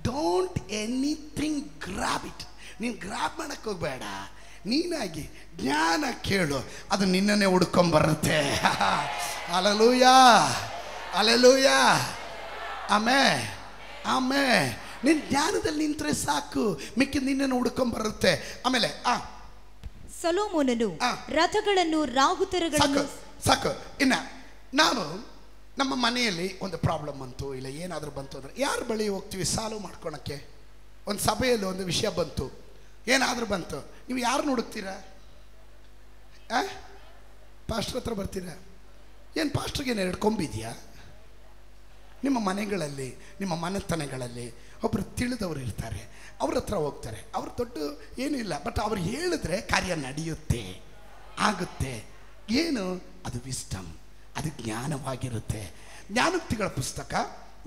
[SPEAKER 1] Don't anything grab it. ನೀನು ಗ್ರಾಬ್ ಮಾಡಕ್ಕೆ ಹೋಗಬೇಡ. ನೀನಾಗಿ ಜ್ಞಾನ ಕೇಳು, ಅದು ನಿನ್ನನ್ನೇ ಹುಡ್ಕೊಂಬರುತ್ತೆ. Alleluia alleluia. ಆಮೇ ಆಮೇ. ನಿನ್ನ ಜ್ಞಾನದಲ್ಲಿ ನಿಂತರೆ ಸಾಕು, ಮಿಕ್ಕಿ ನಿನ್ನನ್ನು ಹುಡ್ಕೊಂಬರುತ್ತೆ. ಆಮೇಲೆ
[SPEAKER 2] ಸೊಲೊಮೋನನು ರಥಗಳನ್ನು, ರಾಹುತರಗಳನ್ನು.
[SPEAKER 1] ಸಾಕು. ಇನ್ನ ನಾವು ನಮ್ಮ ಮನೆಯಲ್ಲಿ ಒಂದು ಪ್ರಾಬ್ಲಮ್ ಬಂತು, ಇಲ್ಲ ಏನಾದರೂ ಬಂತು ಅಂದರೆ ಯಾರ ಬಳಿ ಹೋಗ್ತೀವಿ ಸಾಲ್ವ್ ಮಾಡ್ಕೊಳಕ್ಕೆ? ಒಂದು ಸಭೆಯಲ್ಲಿ ಒಂದು ವಿಷಯ ಬಂತು, ಏನಾದರೂ ಬಂತು, ನೀವು ಯಾರನ್ನ ಹುಡುಕ್ತೀರಾ? ಪಾಸ್ಟರ್ ಹತ್ರ ಬರ್ತೀರಾ? ಏನು ಪಾಸ್ಟ್ರಿಗೇನು ಎರಡು ಕೊಂಬಿದೆಯಾ? ನಿಮ್ಮ ಮನೆಗಳಲ್ಲಿ, ನಿಮ್ಮ ಮನೆತನಗಳಲ್ಲಿ ಒಬ್ಬರು ತಿಳಿದವರು ಇರ್ತಾರೆ, ಅವ್ರ ಹತ್ರ ಹೋಗ್ತಾರೆ. ಅವ್ರು ದೊಡ್ಡ ಏನೂ ಇಲ್ಲ, ಬಟ್ ಅವ್ರು ಹೇಳಿದ್ರೆ ಕಾರ್ಯ ನಡೆಯುತ್ತೆ, ಆಗುತ್ತೆ. ಏನು ಅದು? ವಿಸ್ಡಮ್, ಅದು ಜ್ಞಾನವಾಗಿರುತ್ತೆ. ಜ್ಞಾನೋಕ್ತಿಗಳ ಪುಸ್ತಕ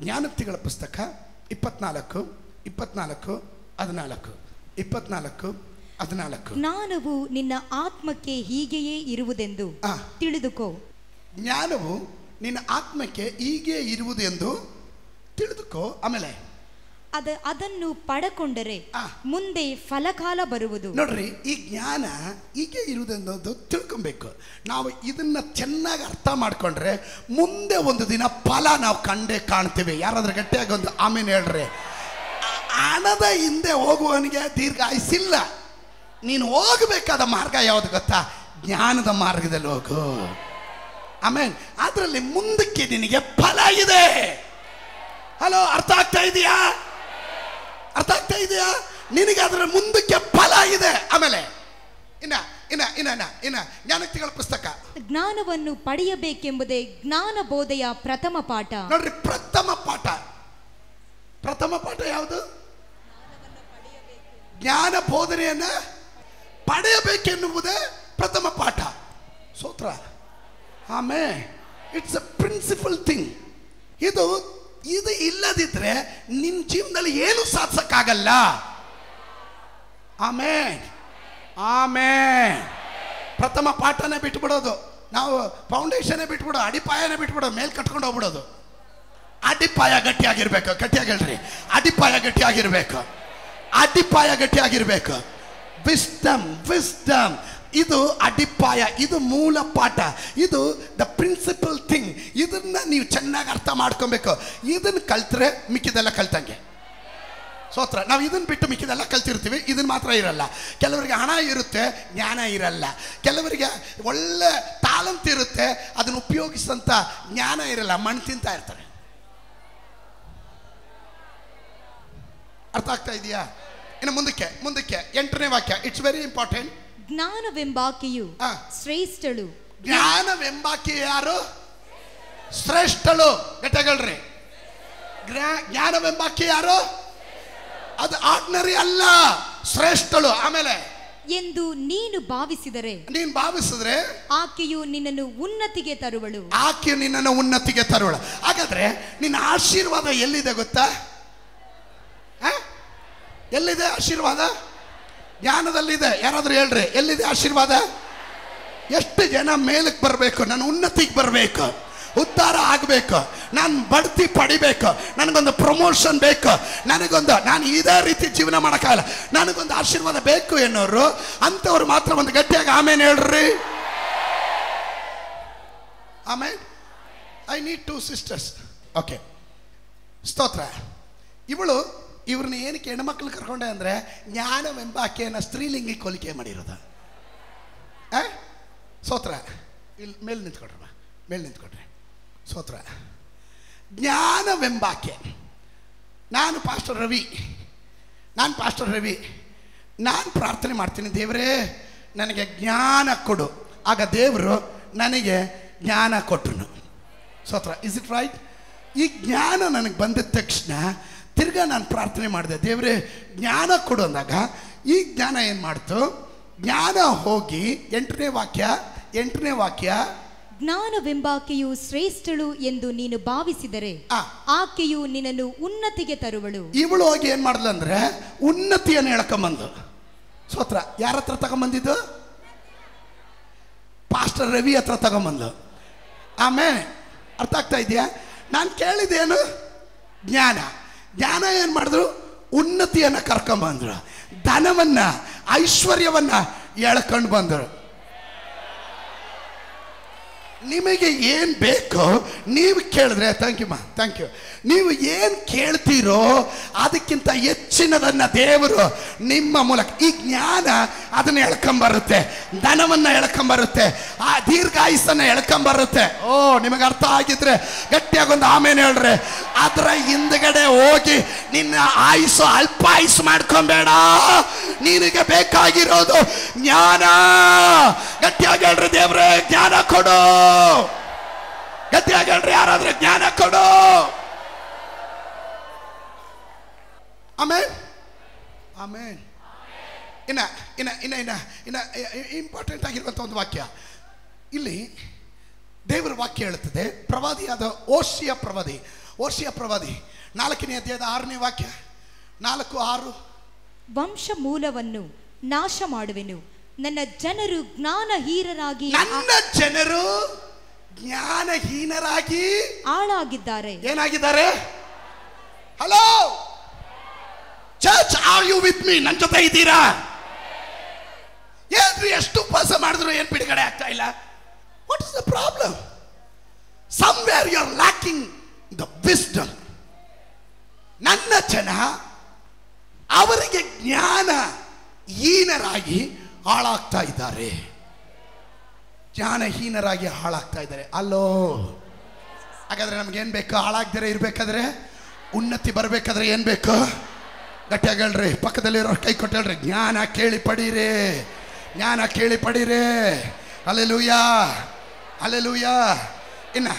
[SPEAKER 1] 24:14
[SPEAKER 2] ಜ್ಞಾನವು ನಿನ್ನ ಆತ್ಮಕ್ಕೆ ಹೀಗೆಯೇ ಇರುವುದೆಂದು ತಿಳಿದುಕೋ.
[SPEAKER 1] ಜ್ಞಾನವು ನಿನ್ನ ಆತ್ಮಕ್ಕೆ ಹೀಗೆ ಇರುವುದೆಂದು ತಿಳಿದುಕೋ. ಆಮೇಲೆ
[SPEAKER 2] ಅದನ್ನು ಪಡಕೊಂಡರೆ ಮುಂದೆ ಫಲಕಾಲ ಬರುವುದು.
[SPEAKER 1] ನೋಡ್ರಿ, ಈ ಜ್ಞಾನ ಹೀಗೆ ಇರುವುದೆಂದು ತಿಳ್ಕೊಬೇಕು. ನಾವು ಇದನ್ನ ಚೆನ್ನಾಗಿ ಅರ್ಥ ಮಾಡ್ಕೊಂಡ್ರೆ ಮುಂದೆ ಒಂದು ದಿನ ಫಲ ನಾವು ಕಂಡೇ ಕಾಣ್ತೀವಿ. ಯಾರಾದ್ರೂ ಗಟ್ಟಿಯಾಗಿ ಒಂದು ಆಮೇಲೆ ಹೇಳ್ರಿ. ಹಣದ ಹಿಂದೆ ಹೋಗುವವನಿಗೆ ದೀರ್ಘಾಯುಸ್ಸಿಲ್ಲ. ನೀನು ಹೋಗಬೇಕಾದ ಮಾರ್ಗ ಯಾವುದು ಗೊತ್ತಾ? ಜ್ಞಾನದ ಮಾರ್ಗದಲ್ಲಿ ಹೋಗು. ಆಮೇಲೆ ಅದರಲ್ಲಿ ಮುಂದಕ್ಕೆ ನಿನಗೆ ಫಲ ಇದೆ. ಹಲೋ, ಅರ್ಥ ಆಗ್ತಾ ಇದೆಯಾ? ಅರ್ಥ ಆಗ್ತಾ ಇದೆಯಾ? ನಿನಗೆ ಅದರ ಮುಂದಕ್ಕೆ ಫಲ ಇದೆ. ಆಮೇಲೆ ಇನ್ನ ಇನ್ನ ಇನ್ನ ಇನ್ನ ಜ್ಞಾನೋಕ್ತಿಗಳ ಪುಸ್ತಕ.
[SPEAKER 2] ಜ್ಞಾನವನ್ನು ಪಡೆಯಬೇಕೆಂಬುದೇ ಜ್ಞಾನ ಬೋಧೆಯ ಪ್ರಥಮ ಪಾಠ.
[SPEAKER 1] ನೋಡ್ರಿ, ಪ್ರಥಮ ಪಾಠ ಯಾವುದು? ಜ್ಞಾನ ಬೋಧನೆಯನ್ನ ಪಡೆಯಬೇಕೆನ್ನುವುದೇ ಪ್ರಥಮ ಪಾಠ. ಸೂತ್ರ. ಆಮೇಲೆ ಇಟ್ಸ್ ಅ ಪ್ರಿನ್ಸಿಪಲ್ ಥಿಂಗ್. ಇದು ಇಲ್ಲದಿದ್ರೆ ನಿನ್ನ ಜೀವನದಲ್ಲಿ ಏನು ಸಾಧಿಸಕ್ಕಾಗಲ್ಲ. ಆಮೇಲೆ ಪ್ರಥಮ ಪಾಠನೇ ಬಿಟ್ಬಿಡೋದು. ನಾವು ಫೌಂಡೇಶನ್ನೇ ಬಿಟ್ಬಿಡೋದು, ಅಡಿಪಾಯನೇ ಬಿಟ್ಬಿಡೋದು, ಮೇಲೆ ಕಟ್ಕೊಂಡು ಹೋಗ್ಬಿಡೋದು. ಅಡಿಪಾಯ ಗಟ್ಟಿಯಾಗಿರ್ಬೇಕು. ಗಟ್ಟಿಯಾಗಿ ಹೇಳ್ರಿ, ಅಡಿಪಾಯ ಗಟ್ಟಿಯಾಗಿರ್ಬೇಕು. ವಿಸ್ಡಮ್ ಇದು ಅಡಿಪಾಯ, ಇದು ಮೂಲ ಪಾಠ, ಇದು ದ ಪ್ರಿನ್ಸಿಪಲ್ ಥಿಂಗ್. ಇದನ್ನ ನೀವು ಚೆನ್ನಾಗಿ ಅರ್ಥ ಮಾಡ್ಕೊಬೇಕು. ಇದನ್ನ ಕಲ್ತ್ರೆ ಮಿಕ್ಕಿದೆಲ್ಲ ಕಲ್ತಂಗೆ. ಸ್ತೋತ್ರ. ನಾವು ಇದನ್ನು ಬಿಟ್ಟು ಮಿಕ್ಕಿದೆಲ್ಲ ಕಲ್ತಿರ್ತೀವಿ, ಇದನ್ನು ಮಾತ್ರ ಇರಲ್ಲ. ಕೆಲವರಿಗೆ ಹಣ ಇರುತ್ತೆ, ಜ್ಞಾನ ಇರಲ್ಲ. ಕೆಲವರಿಗೆ ಒಳ್ಳೆ ಟ್ಯಾಲೆಂಟ್ ಇರುತ್ತೆ, ಅದನ್ನು ಉಪಯೋಗಿಸಂತ ಜ್ಞಾನ ಇರಲ್ಲ, ಮಣ್ಣು ತಿಂತಾ ಇರ್ತಾರೆ. ಅರ್ಥ ಆಗ್ತಾ ಇದೆಯಾ? ಇನ್ನು ಮುಂದಕ್ಕೆ 8ನೇ ವಾಕ್ಯ. It's very important.
[SPEAKER 2] ಜ್ಞಾನವೆಂಬಾಕೆಯು ಶ್ರೇಷ್ಠಳು.
[SPEAKER 1] ಜ್ಞಾನವೆಂಬಾಕೆ ಯಾರು? ಶ್ರೇಷ್ಠಳು. ಗಟ್ಟಗಳ್ರಿ. ಜ್ಞಾನವೆಂಬಾಕೆ ಯಾರು? ಅದು ಆರ್ಡಿನರಿ ಅಲ್ಲ, ಶ್ರೇಷ್ಠಳು. ಆಮೇಲೆ
[SPEAKER 2] ಎಂದು ನೀನು ಭಾವಿಸಿದರೆ
[SPEAKER 1] ಆಕೆಯು
[SPEAKER 2] ನಿನ್ನನ್ನು ಉನ್ನತಿಗೆ ತರುವಳು.
[SPEAKER 1] ಹಾಗಾದ್ರೆ ನಿನ್ನ ಆಶೀರ್ವಾದ ಎಲ್ಲಿದೆ ಗೊತ್ತಾ? ಎಲ್ಲಿದೆ ಆಶೀರ್ವಾದ? ಜ್ಞಾನದಲ್ಲಿದೆ. ಯಾರಾದ್ರೂ ಹೇಳ್ರಿ, ಎಲ್ಲಿದೆ ಆಶೀರ್ವಾದ? ಎಷ್ಟು ಜನ ಮೇಲಕ್ಕೆ ಬರಬೇಕು, ನಾನು ಉನ್ನತಿಗೆ ಬರಬೇಕು, ಉದ್ಧಾರ ಆಗಬೇಕು, ನಾನು ಬಡ್ತಿ ಪಡಿಬೇಕು, ನನಗೊಂದು ಪ್ರಮೋಷನ್ ಬೇಕು, ನಾನು ಇದೇ ರೀತಿ ಜೀವನ ಮಾಡೋಕ್ಕಾಗಲ್ಲ, ನನಗೊಂದು ಆಶೀರ್ವಾದ ಬೇಕು ಎನ್ನೋರು ಅಂಥವ್ರು ಮಾತ್ರ ಒಂದು ಗಟ್ಟಿಯಾಗಿ ಆಮೇಲೆ ಹೇಳ್ರಿ. ಆಮೇಲೆ ಐ ನೀಡ್ 2 ಸಿಸ್ಟರ್ಸ್. ಓಕೆ, ಸ್ತೋತ್ರ. ಇವ್ರನ್ನ ಏನಕ್ಕೆ ಹೆಣ್ಮಕ್ಳು ಕರ್ಕೊಂಡೆ ಅಂದರೆ, ಜ್ಞಾನವೆಂಬ ಆಕೆಯನ್ನು ಸ್ತ್ರೀಲಿಂಗಿಗೆ ಹೋಲಿಕೆ ಮಾಡಿರೋದು. ಸ್ತೋತ್ರ. ಇಲ್ಲಿ ಮೇಲೆ ನಿಂತ್ಕೊಡ್ರಿ. ಸ್ತೋತ್ರ. ಜ್ಞಾನವೆಂಬಾಕೆ. ನಾನು ಪಾಸ್ಟರ್ ರವಿ. ನಾನು ಪ್ರಾರ್ಥನೆ ಮಾಡ್ತೀನಿ, ದೇವರೇ ನನಗೆ ಜ್ಞಾನ ಕೊಡು. ಆಗ ದೇವರು ನನಗೆ ಜ್ಞಾನ ಕೊಟ್ಟರು. ಸ್ತೋತ್ರ. Is it right? ಈ ಜ್ಞಾನ ನನಗೆ ಬಂದಿದ ತಕ್ಷಣ ತಿರ್ಗಾ ನಾನು ಪ್ರಾರ್ಥನೆ ಮಾಡಿದೆ, ದೇವರೇ ಜ್ಞಾನ ಕೊಡು ಅಂದಾಗ ಈ ಜ್ಞಾನ ಏನು ಮಾಡ್ತು? ಜ್ಞಾನ ಹೋಗಿ 8ನೇ ವಾಕ್ಯ.
[SPEAKER 2] ಜ್ಞಾನವೆಂಬಾಕೆಯು ಶ್ರೇಷ್ಠಳು ಎಂದು ನೀನು ಭಾವಿಸಿದರೆ ಆಕೆಯು ನಿನ್ನನ್ನು ಉನ್ನತಿಗೆ ತರುವಳು.
[SPEAKER 1] ಇವಳು ಹೋಗಿ ಏನ್ ಮಾಡ್ಲಂದ್ರೆ ಉನ್ನತಿಯನ್ನು ಹೇಳ್ಕೊಂಬಂದು. ಸ್ತೋತ್ರ. ಯಾರ ಹತ್ರ ತಗೊಂಬಂದಿದ್ದು? ಪಾಸ್ಟರ್ ರವಿ ಹತ್ರ ತಗೊಂಬಂದು. ಆಮೇಲೆ ಅರ್ಥ ಆಗ್ತಾ ಇದೆಯಾ? ನಾನು ಕೇಳಿದ್ದೇನು? ಜ್ಞಾನ ಏನ್ ಮಾಡಿದ್ರು? ಉನ್ನತಿಯನ್ನ ಕರ್ಕೊಂಬಂದ್ರು, ಧನವನ್ನ ಐಶ್ವರ್ಯವನ್ನ ಎಳ್ಕೊಂಡು ಬಂದರು. ನಿಮಗೆ ಏನು ಬೇಕೋ ನೀವು ಕೇಳಿದ್ರೆ, ಥ್ಯಾಂಕ್ ಯು, ನೀವು ಏನು ಕೇಳ್ತೀರೋ ಅದಕ್ಕಿಂತ ಹೆಚ್ಚಿನದನ್ನು ದೇವರು ನಿಮ್ಮ ಮೂಲಕ, ಈ ಜ್ಞಾನ ಅದನ್ನು ಎಳ್ಕೊಂಬರುತ್ತೆ, ಧನವನ್ನು ಎಳ್ಕೊಂಬರುತ್ತೆ, ಆ ದೀರ್ಘಾಯುಸ್ಸನ್ನು ಎಳ್ಕೊಂಬರುತ್ತೆ. ಓ, ನಿಮಗೆ ಅರ್ಥ ಆಗಿದ್ರೆ ಗಟ್ಟಿಯಾಗೊಂದು ಆಮೇಲೆ ಹೇಳ್ರಿ. ಅದರ ಹಿಂದ್ಗಡೆ ಹೋಗಿ ನಿನ್ನ ಆಯುಸ್ಸು ಅಲ್ಪ ಆಯುಸ್ಸು ಮಾಡ್ಕೊಂಬೇಡ. ನಿನಗೆ ಬೇಕಾಗಿರೋದು ಜ್ಞಾನ. ಗಟ್ಟಿಯಾಗಿ ಹೇಳ್ರಿ, ದೇವ್ರೆ ಜ್ಞಾನ ಕೊಡು. ಗಟ್ಟಿಯಾಗಿ ಹೇಳ್ರಿ, ಯಾರಾದ್ರೂ ಜ್ಞಾನ ಕೊಡು. ಆಮೇನ್. ಇನ್ನ ಇಂಪಾರ್ಟೆಂಟ್ ಆಗಿರುವಂತ ಒಂದು ವಾಕ್ಯ ಇಲ್ಲಿ ದೇವರ ವಾಕ್ಯ ಹೇಳುತ್ತದೆ. ಪ್ರವಾದಿಯಾದ ಓಶಿಯ ಪ್ರವಾದಿ 4ನೇ ಅಧ್ಯಾಯದ 6ನೇ ವಾಕ್ಯ, 4:6.
[SPEAKER 2] ವಂಶ ಮೂಲವನ್ನು ನಾಶ ಮಾಡುವೆನು, ನನ್ನ ಜನರು ಜ್ಞಾನಹೀನರಾಗಿ ಹಾಳಾಗಿದ್ದಾರೆ.
[SPEAKER 1] ಏನಾಗಿದ್ದಾರೆ? Hello church, are you with me? ನನ್ನ ಜೊತೆ ಇದ್ದೀರಾ? ಏನ್ರಿ ಎಷ್ಟು ಉಪವಾಸ ಮಾಡಿದ್ರು ಏನು ಬಿಡುಗಡೆ ಆಗ್ತಾ ಇಲ್ಲ? What is the problem? Somewhere you are lacking the wisdom. ನನ್ನ ಜನ ಅವರಿಗೆ ಜ್ಞಾನ ಹೀನರಾಗಿ ಹಾಳಾಗ್ತಾ ಇದ್ದಾರೆ. ಅಲ್ಲೋ, ಹಾಗಾದ್ರೆ ನಮ್ಗೇನ್ ಬೇಕು? ಹಾಳಾಗ್ದರೆ ಇರ್ಬೇಕಾದ್ರೆ, ಉನ್ನತಿ ಬರ್ಬೇಕಾದ್ರೆ ಏನ್ ಬೇಕು? ಗಟ್ಟಿಯಾಗಿ ಹೇಳ್ರಿ, ಪಕ್ಕದಲ್ಲಿರೋ ಕೈ ಕೊಟ್ಟು ಹೇಳ್ರಿ, ಜ್ಞಾನ ಕೇಳಿ ಪಡೀರಿ. ಅಲ್ಲೆಲೂಯಾ. ಇನ್ನ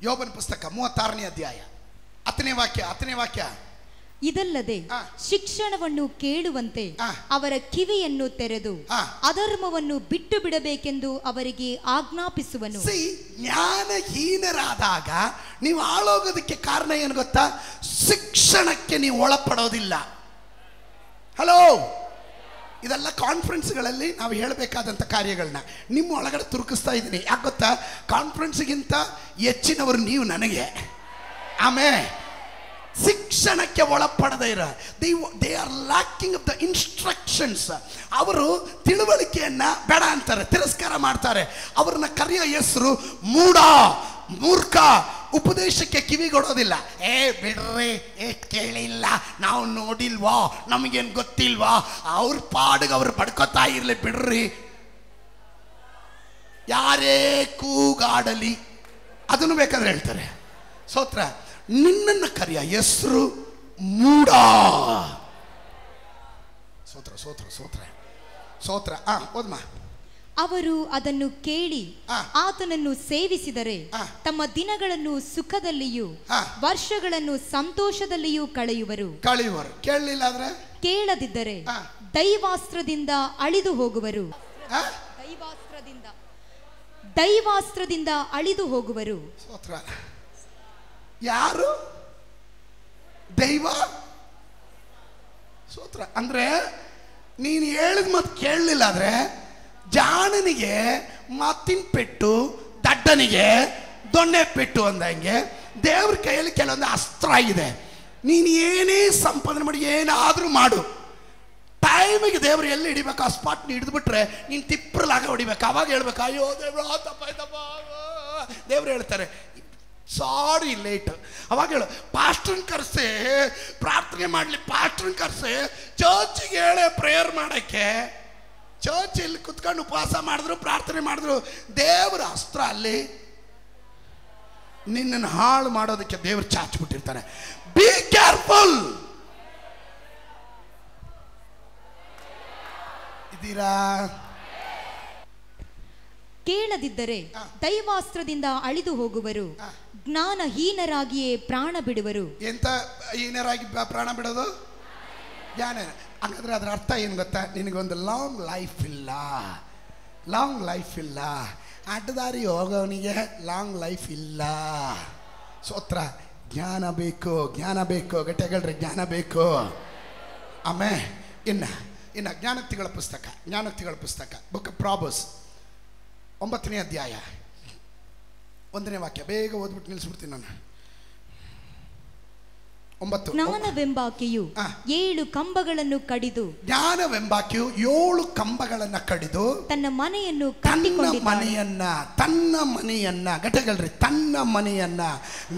[SPEAKER 1] ಯೋಬನ ಪುಸ್ತಕ 36ನೇ ಅಧ್ಯಾಯ 10ನೇ ವಾಕ್ಯ.
[SPEAKER 2] ಇದಲ್ಲದೆ ಶಿಕ್ಷಣವನ್ನು ಕೇಳುವಂತೆ ಅವರ ಕಿವಿಯನ್ನು ತೆರೆದು ಅಧರ್ಮವನ್ನು ಬಿಟ್ಟು ಬಿಡಬೇಕೆಂದು ಅವರಿಗೆ ಆಜ್ಞಾಪಿಸುವನು.
[SPEAKER 1] ಜ್ಞಾನಹೀನರಾದಾಗ ನೀವು ಆಳೋಗೋದಕ್ಕೆ ಕಾರಣ ಏನು ಗೊತ್ತಾ? ಶಿಕ್ಷಣಕ್ಕೆ ನೀವು ಒಳಪಡೋದಿಲ್ಲ. ಹಲೋ, ಇದೆಲ್ಲ ಕಾನ್ಫರೆನ್ಸ್ಗಳಲ್ಲಿ ನಾವು ಹೇಳಬೇಕಾದಂಥ ಕಾರ್ಯಗಳನ್ನ ನಿಮ್ಮ ಒಳಗಡೆ ತುರುಕಿಸ್ತಾ ಇದ್ದೀನಿ. ಯಾಕೆ ಗೊತ್ತಾ? ಕಾನ್ಫರೆನ್ಸ್ಗಿಂತ ಹೆಚ್ಚಿನವರು ನೀವು ನನಗೆ. ಆಮೇಲೆ ಶಿಕ್ಷಣಕ್ಕೆ ಒಳಪಡದೇ ಇರ, they are lacking of the instructions. ಅವರು ತಿಳುವಳಿಕೆಯನ್ನ ಬೇಡ ಅಂತಾರೆ, ತಿರಸ್ಕಾರ ಮಾಡ್ತಾರೆ. ಅವ್ರನ್ನ ಕರೆಯೋ ಹೆಸರು ಮೂರ್ಖ, ಉಪದೇಶಕ್ಕೆ ಕಿವಿಗೊಡೋದಿಲ್ಲ. ಬಿಡ್ರಿ, ಕೇಳಿಲ್ಲ, ನಾವು ನೋಡಿಲ್ವಾ, ನಮಗೇನು ಗೊತ್ತಿಲ್ವಾ, ಅವ್ರ ಪಾಡಿಗೆ ಅವ್ರು ಪಡ್ಕೊತಾ ಇರ್ಲಿ ಬಿಡ್ರಿ, ಯಾರೇ ಕೂಗಾಡಲಿ ಅದನ್ನು ಬೇಕಾದ್ರೆ ಹೇಳ್ತಾರೆ. ಸ್ತೋತ್ರ. ನಿನ್ನನ್ನು ಕರೆಯ ಹೆಸರು ಮೂಡ. ಸ್ತೋತ್ರ ಸ್ತೋತ್ರ ಸ್ತೋತ್ರ ಸ್ತೋತ್ರ. ಓದ್ಮ.
[SPEAKER 2] ಅವರು ಅದನ್ನು ಕೇಳಿ ಆತನನ್ನು ಸೇವಿಸಿದರೆ ತಮ್ಮ ದಿನಗಳನ್ನು ಸುಖದಲ್ಲಿಯೂ ವರ್ಷಗಳನ್ನು ಸಂತೋಷದಲ್ಲಿಯೂ ಕಳೆಯುವರು.
[SPEAKER 1] ಕೇಳಲಿಲ್ಲ ಅಂದ್ರೆ,
[SPEAKER 2] ಕೇಳದಿದ್ದರೆ ದೈವಾಸ್ತ್ರದಿಂದ ಅಳಿದು ಹೋಗುವರು. ದೈವಾಸ್ತ್ರದಿಂದ ಅಳಿದು ಹೋಗುವರು.
[SPEAKER 1] ಸ್ತೋತ್ರ. ಯಾರು? ದೈವ. ಸ್ತೋತ್ರ. ಅಂದ್ರೆ ನೀನು ಹೇಳಿದ ಮಾತು ಕೇಳಲಿಲ್ಲ ಅಂದ್ರೆ ಜಾಣನಿಗೆ ಮಾತಿನ ಪೆಟ್ಟು, ದಡ್ಡನಿಗೆ ದೊಣ್ಣೆ ಪೆಟ್ಟು ಅಂದಂಗೆ ದೇವ್ರ ಕೈಯಲ್ಲಿ ಕೆಲವೊಂದು ಅಸ್ತ್ರ ಇದೆ. ನೀನು ಏನೇ ಸಂಪಾದನೆ ಮಾಡಿ ಏನಾದರೂ ಮಾಡು, ಟೈಮಿಗೆ ದೇವ್ರು ಎಲ್ಲಿ ಹಿಡಿಬೇಕು ಆ ಸ್ಪಾಟ್ ಹಿಡಿದ್ಬಿಟ್ರೆ ನೀನು ತಿಪ್ಪಲಾಗ ಹೊಡಿಬೇಕು. ಅವಾಗ ಹೇಳ್ಬೇಕು, ಅಯ್ಯೋ ದೇವ್ರ ತಪ್ಪಾಯ್ತಪ್ಪ. ದೇವ್ರು ಹೇಳ್ತಾರೆ ಸಾರಿ ಲೇಟ್. ಅವಾಗ ಹೇಳು, ಪಾಸ್ಟರ್ನ ಕರೆಸಿ ಪ್ರಾರ್ಥನೆ ಮಾಡಲಿ, ಪಾಸ್ಟರ್ನ ಕರೆಸಿ ಚರ್ಚಿಗೆ ಹೇಳಿ ಪ್ರೇಯರ್ ಮಾಡೋಕ್ಕೆ. ಚರ್ಚಲ್ಲಿ ಕುತ್ಕೊಂಡು ಉಪವಾಸ ಮಾಡಿದ್ರು, ಪ್ರಾರ್ಥನೆ ಮಾಡಿದ್ರು, ದೇವರ ಅಸ್ತ್ರ ಅಲ್ಲಿ ನಿನ್ನನ್ನು ಹಾಳು ಮಾಡೋದಕ್ಕೆ ದೇವರು ಚಾಚ್ಬಿಟ್ಟಿರ್ತಾನೆ. Be careful. ಇದ್ದೀರಾ?
[SPEAKER 2] ಕೇಳದಿದ್ದರೆ ದೈವಾಸ್ತ್ರದಿಂದ ಅಳಿದು ಹೋಗುವರು. ಜ್ಞಾನಹೀನರಾಗಿಯೇ ಪ್ರಾಣ ಬಿಡುವರು.
[SPEAKER 1] ಎಂತ ಹೀನರಾಗಿ ಪ್ರಾಣ ಬಿಡೋದು? ಜ್ಞಾನ. ಹಾಗಾದ್ರೆ ಅದರ ಅರ್ಥ ಏನು ಗೊತ್ತಾ? ನಿನಗೊಂದು ಲಾಂಗ್ ಲೈಫ್ ಇಲ್ಲ, ಲಾಂಗ್ ಲೈಫ್ ಇಲ್ಲ. ಅಡ್ಡದಾರಿ ಹೋಗೋವನಿಗೆ ಲಾಂಗ್ ಲೈಫ್ ಇಲ್ಲ. ಸ್ತೋತ್ರ. ಜ್ಞಾನ ಬೇಕು, ಜ್ಞಾನ ಬೇಕು. ಗಟ್ಟೆಗಳ್ರಿ, ಜ್ಞಾನ ಬೇಕು. ಆಮೇಲೆ ಇನ್ನು ಜ್ಞಾನೋಕ್ತಿಗಳ ಪುಸ್ತಕ ಬುಕ್ ಆಫ್ ಪ್ರಾಬರ್ಸ್ 9ನೇ ಅಧ್ಯಾಯ 1ನೇ ವಾಕ್ಯ. ಬೇಗ ಓದ್ಬಿಟ್ಟು ನಿಲ್ಲಿಸ್ಬಿಡ್ತೀನಿ ನಾನು. 9.
[SPEAKER 2] ಜ್ಞಾನವೆಂಬಾಕೆಯು 7 ಕಂಬಗಳನ್ನು ಕಡಿದು,
[SPEAKER 1] ಜ್ಞಾನವೆಂಬಾಕೆಯು 7 ಕಂಬಗಳನ್ನು ಕಡಿದು
[SPEAKER 2] ತನ್ನ ಮನೆಯನ್ನು
[SPEAKER 1] ತನ್ನ ಮನೆಯನ್ನ ಗಟ್ಟೆಗಳ್ರಿ, ತನ್ನ ಮನೆಯನ್ನ.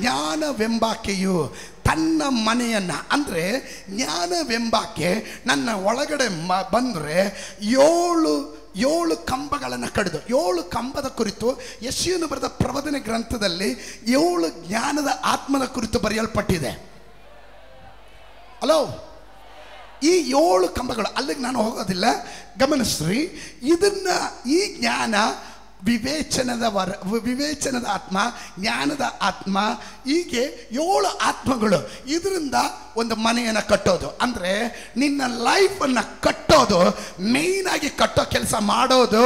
[SPEAKER 1] ಜ್ಞಾನವೆಂಬಾಕೆಯು ತನ್ನ ಮನೆಯನ್ನ ಅಂದ್ರೆ ಜ್ಞಾನವೆಂಬಾಕೆ ನನ್ನ ಒಳಗಡೆ ಬಂದರೆ 7 ಕಂಬಗಳನ್ನು ಕಡಿದು. 7 ಕಂಬದ ಕುರಿತು ಯೆಶಾಯನು ಬರೆದ ಪ್ರವಾದನೆ ಗ್ರಂಥದಲ್ಲಿ 7 ಜ್ಞಾನದ ಆತ್ಮದ ಕುರಿತು ಬರೆಯಲ್ಪಟ್ಟಿದೆ. ಹಲೋ, ಈ 7 ಕಂಬಗಳು, ಅಲ್ಲಿಗೆ ನಾನು ಹೋಗೋದಿಲ್ಲ, ಗಮನಿಸ್ರಿ. ಈ ಜ್ಞಾನ ವಿವೇಚನದ ಆತ್ಮ, ಜ್ಞಾನದ ಆತ್ಮ, ಹೀಗೆ 7 ಆತ್ಮಗಳು. ಇದರಿಂದ ಒಂದು ಮನೆಯನ್ನು ಕಟ್ಟೋದು ಅಂದ್ರೆ ನಿನ್ನ ಲೈಫನ್ನು ಕಟ್ಟೋದು, ಮೇನ್ ಆಗಿ ಕಟ್ಟೋ ಕೆಲಸ ಮಾಡೋದು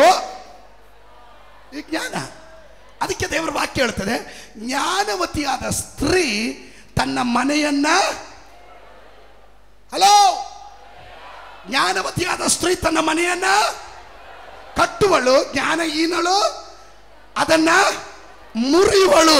[SPEAKER 1] ಈ ಜ್ಞಾನ. ಅದಕ್ಕೆ ದೇವರ ವಾಕ್ಯ ಹೇಳ್ತದೆ, ಜ್ಞಾನವತಿಯಾದ ಸ್ತ್ರೀ ತನ್ನ ಮನೆಯನ್ನ, ಹಲೋ, ಜ್ಞಾನವತಿಯಾದ ಸ್ತ್ರೀ ತನ್ನ ಮನೆಯನ್ನ ಕಟ್ಟುವಳು, ಜ್ಞಾನಹೀನಳು ಅದನ್ನ ಮುರಿಯುವಳು.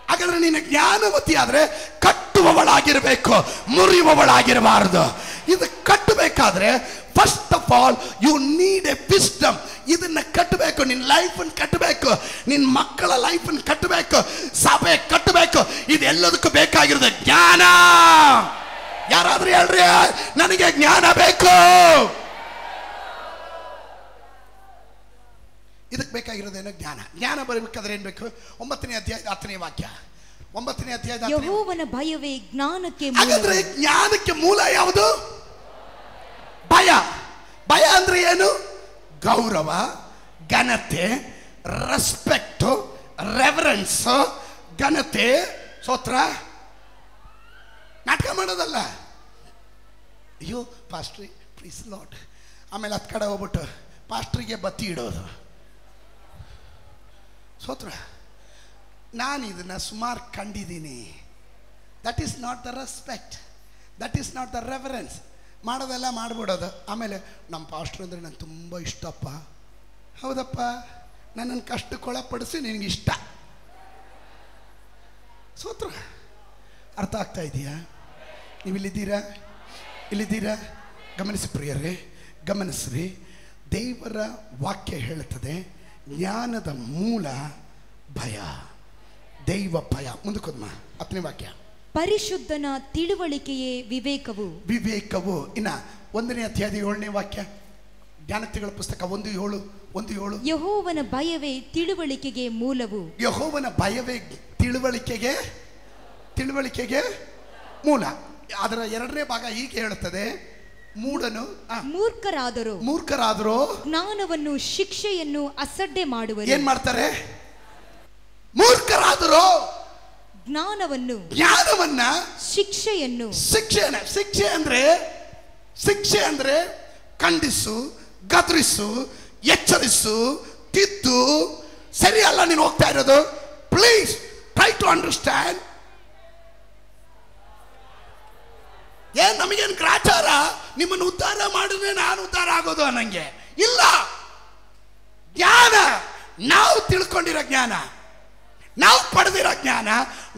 [SPEAKER 1] ಹಾಗಾದ್ರೆ ನೀನು ಜ್ಞಾನವತಿ ಆದ್ರೆ ಕಟ್ಟುವವಳಾಗಿರ್ಬೇಕು, ಮುರಿಯುವವಳಾಗಿರಬಾರದು. ಇದು ಕಟ್ಟಬೇಕಾದ್ರೆ first of all you need a wisdom. ಇದನ್ನ ಕಟ್ಟಬೇಕು, ನಿನ್ನ ಲೈಫನ್ನು ಕಟ್ಟಬೇಕು, ನಿನ್ನ ಮಕ್ಕಳ ಲೈಫನ್ನು ಕಟ್ಟಬೇಕು, ಸಭೆ ಕಟ್ಟಬೇಕು. ಇದೆಲ್ಲದಕ್ಕೂ ಬೇಕಾಗಿರೋದು ಜ್ಞಾನ. ಯಾರಾದ್ರೂ ಹೇಳ್ರಿ, ನನಗೆ ಜ್ಞಾನ ಬೇಕು. ಇದಕ್ಕೆ ಬೇಕಾಗಿರೋದೇನೋ ಜ್ಞಾನ. ಜ್ಞಾನ ಬರಬೇಕಾದ್ರೆ ಏನ್ ಬೇಕು? 9ನೇ ಅಧ್ಯಾಯ 10ನೇ ವಾಕ್ಯ. 9ನೇ ಅಧ್ಯಾಯ
[SPEAKER 2] ಯೆಹೋವನ ಭಯವೇ ಜ್ಞಾನಕ್ಕೆ ಮೂಲ.
[SPEAKER 1] ಹಾಗಾದ್ರೆ ಜ್ಞಾನಕ್ಕೆ ಮೂಲ ಯಾವುದು? ಭಯ. ಭಯ ಅಂದ್ರೆ ಏನು? ಗೌರವ, ಘನತೆ, ರೆಸ್ಪೆಕ್ಟ್, ರೆವರೆನ್ಸ್, ಘನತೆ. ಸ್ತೋತ್ರ. ನಾಟಕ ಮಾಡೋದಲ್ಲ. ಅಯ್ಯೋ ಪಾಸ್ಟ್ರಿ ಪ್ಲೀಸ್ ಲಾರ್ಡ್, ಆಮೇಲೆ ಹತ್ತು ಕಡೆ ಹೋಗ್ಬಿಟ್ಟು ಪಾಸ್ಟ್ರಿಗೆ ಬತ್ತಿ ಇಡೋದು. ಸ್ತೋತ್ರ. ನಾನು ಇದನ್ನು ಸುಮಾರು ಕಂಡಿದ್ದೀನಿ. That is not the respect, that is not the reverence. ಮಾಡೋದೆಲ್ಲ ಮಾಡಿಬಿಡೋದು. ಆಮೇಲೆ ನಮ್ಮ ಪಾಸ್ಟ್ರು ಅಂದರೆ ನಂಗೆ ತುಂಬ ಇಷ್ಟಪ್ಪ. ಹೌದಪ್ಪ, ನನ್ನನ್ನು ಕಷ್ಟಕ್ಕೊಳಪಡಿಸಿ ನಿನಗಿಷ್ಟ. ಸ್ತೋತ್ರ. ಅರ್ಥ ಆಗ್ತಾ ಇದೆಯಾ? ನೀವು ಇಲ್ಲಿದ್ದೀರಾ? ಗಮನಿಸಿ ಪ್ರಿಯರೇ, ಗಮನಿಸ್ರಿ. ದೇವರ ವಾಕ್ಯ ಹೇಳುತ್ತದೆ ಜ್ಞಾನದ ಮೂಲ ಭಯ. ದೈವ ಭಯ. ಮುಂದಕ್ಕೋದ್ಮ 10ನೇ ವಾಕ್ಯ.
[SPEAKER 2] ಪರಿಶುದ್ಧನ ತಿಳುವಳಿಕೆಯೇ ವಿವೇಕವು.
[SPEAKER 1] ವಿವೇಕವು. ಇನ್ನ 1ನೇ ಅಧ್ಯಾಯದ 7ನೇ ವಾಕ್ಯ, ಜ್ಞಾನೋಕ್ತಿಗಳ ಪುಸ್ತಕ 1:7.
[SPEAKER 2] ಯೆಹೋವನ ಭಯವೇ ತಿಳುವಳಿಕೆಗೆ ಮೂಲವು.
[SPEAKER 1] ಯೆಹೋವನ ಭಯವೇ ತಿಳುವಳಿಕೆಗೆ ಮೂಲ. ಅದರ 2ನೇ ಭಾಗ ಹೀಗೆ ಹೇಳುತ್ತದೆ, ಮೂರ್ಖರಾದರೂ
[SPEAKER 2] ಜ್ಞಾನವನ್ನು ಶಿಕ್ಷೆಯನ್ನು ಅಸಡ್ಡೆ ಮಾಡುವರು.
[SPEAKER 1] ಏನ್ ಮಾಡ್ತಾರೆ? ಮೂರ್ಖರಾದರೂ ಜ್ಞಾನವನ್ನ
[SPEAKER 2] ಶಿಕ್ಷೆಯನ್ನು.
[SPEAKER 1] ಶಿಕ್ಷೆ ಅಂದ್ರೆ ಖಂಡಿಸು, ಗದರಿಸು, ಎಚ್ಚರಿಸು, ತಿದ್ದು. ಸರಿ ಅಲ್ಲ ನೀನು ಹೋಗ್ತಾ ಇರೋದು? Please try to understand. ಏನ್ ನಮಗೇನು ಗ್ರಾಚಾರ? ನಿಮ್ಮನ್ನು ಉದ್ಧಾರ ಮಾಡಿದ್ರೆ ನಾನು ಉದ್ಧಾರ ಆಗೋದು ಅನ್ನಂಗೆ ಇಲ್ಲ. ಜ್ಞಾನ, ನಾವು ತಿಳ್ಕೊಂಡಿರೋ ಜ್ಞಾನ, ನಾವು ಪಡೆದಿರೋ ಜ್ಞಾನ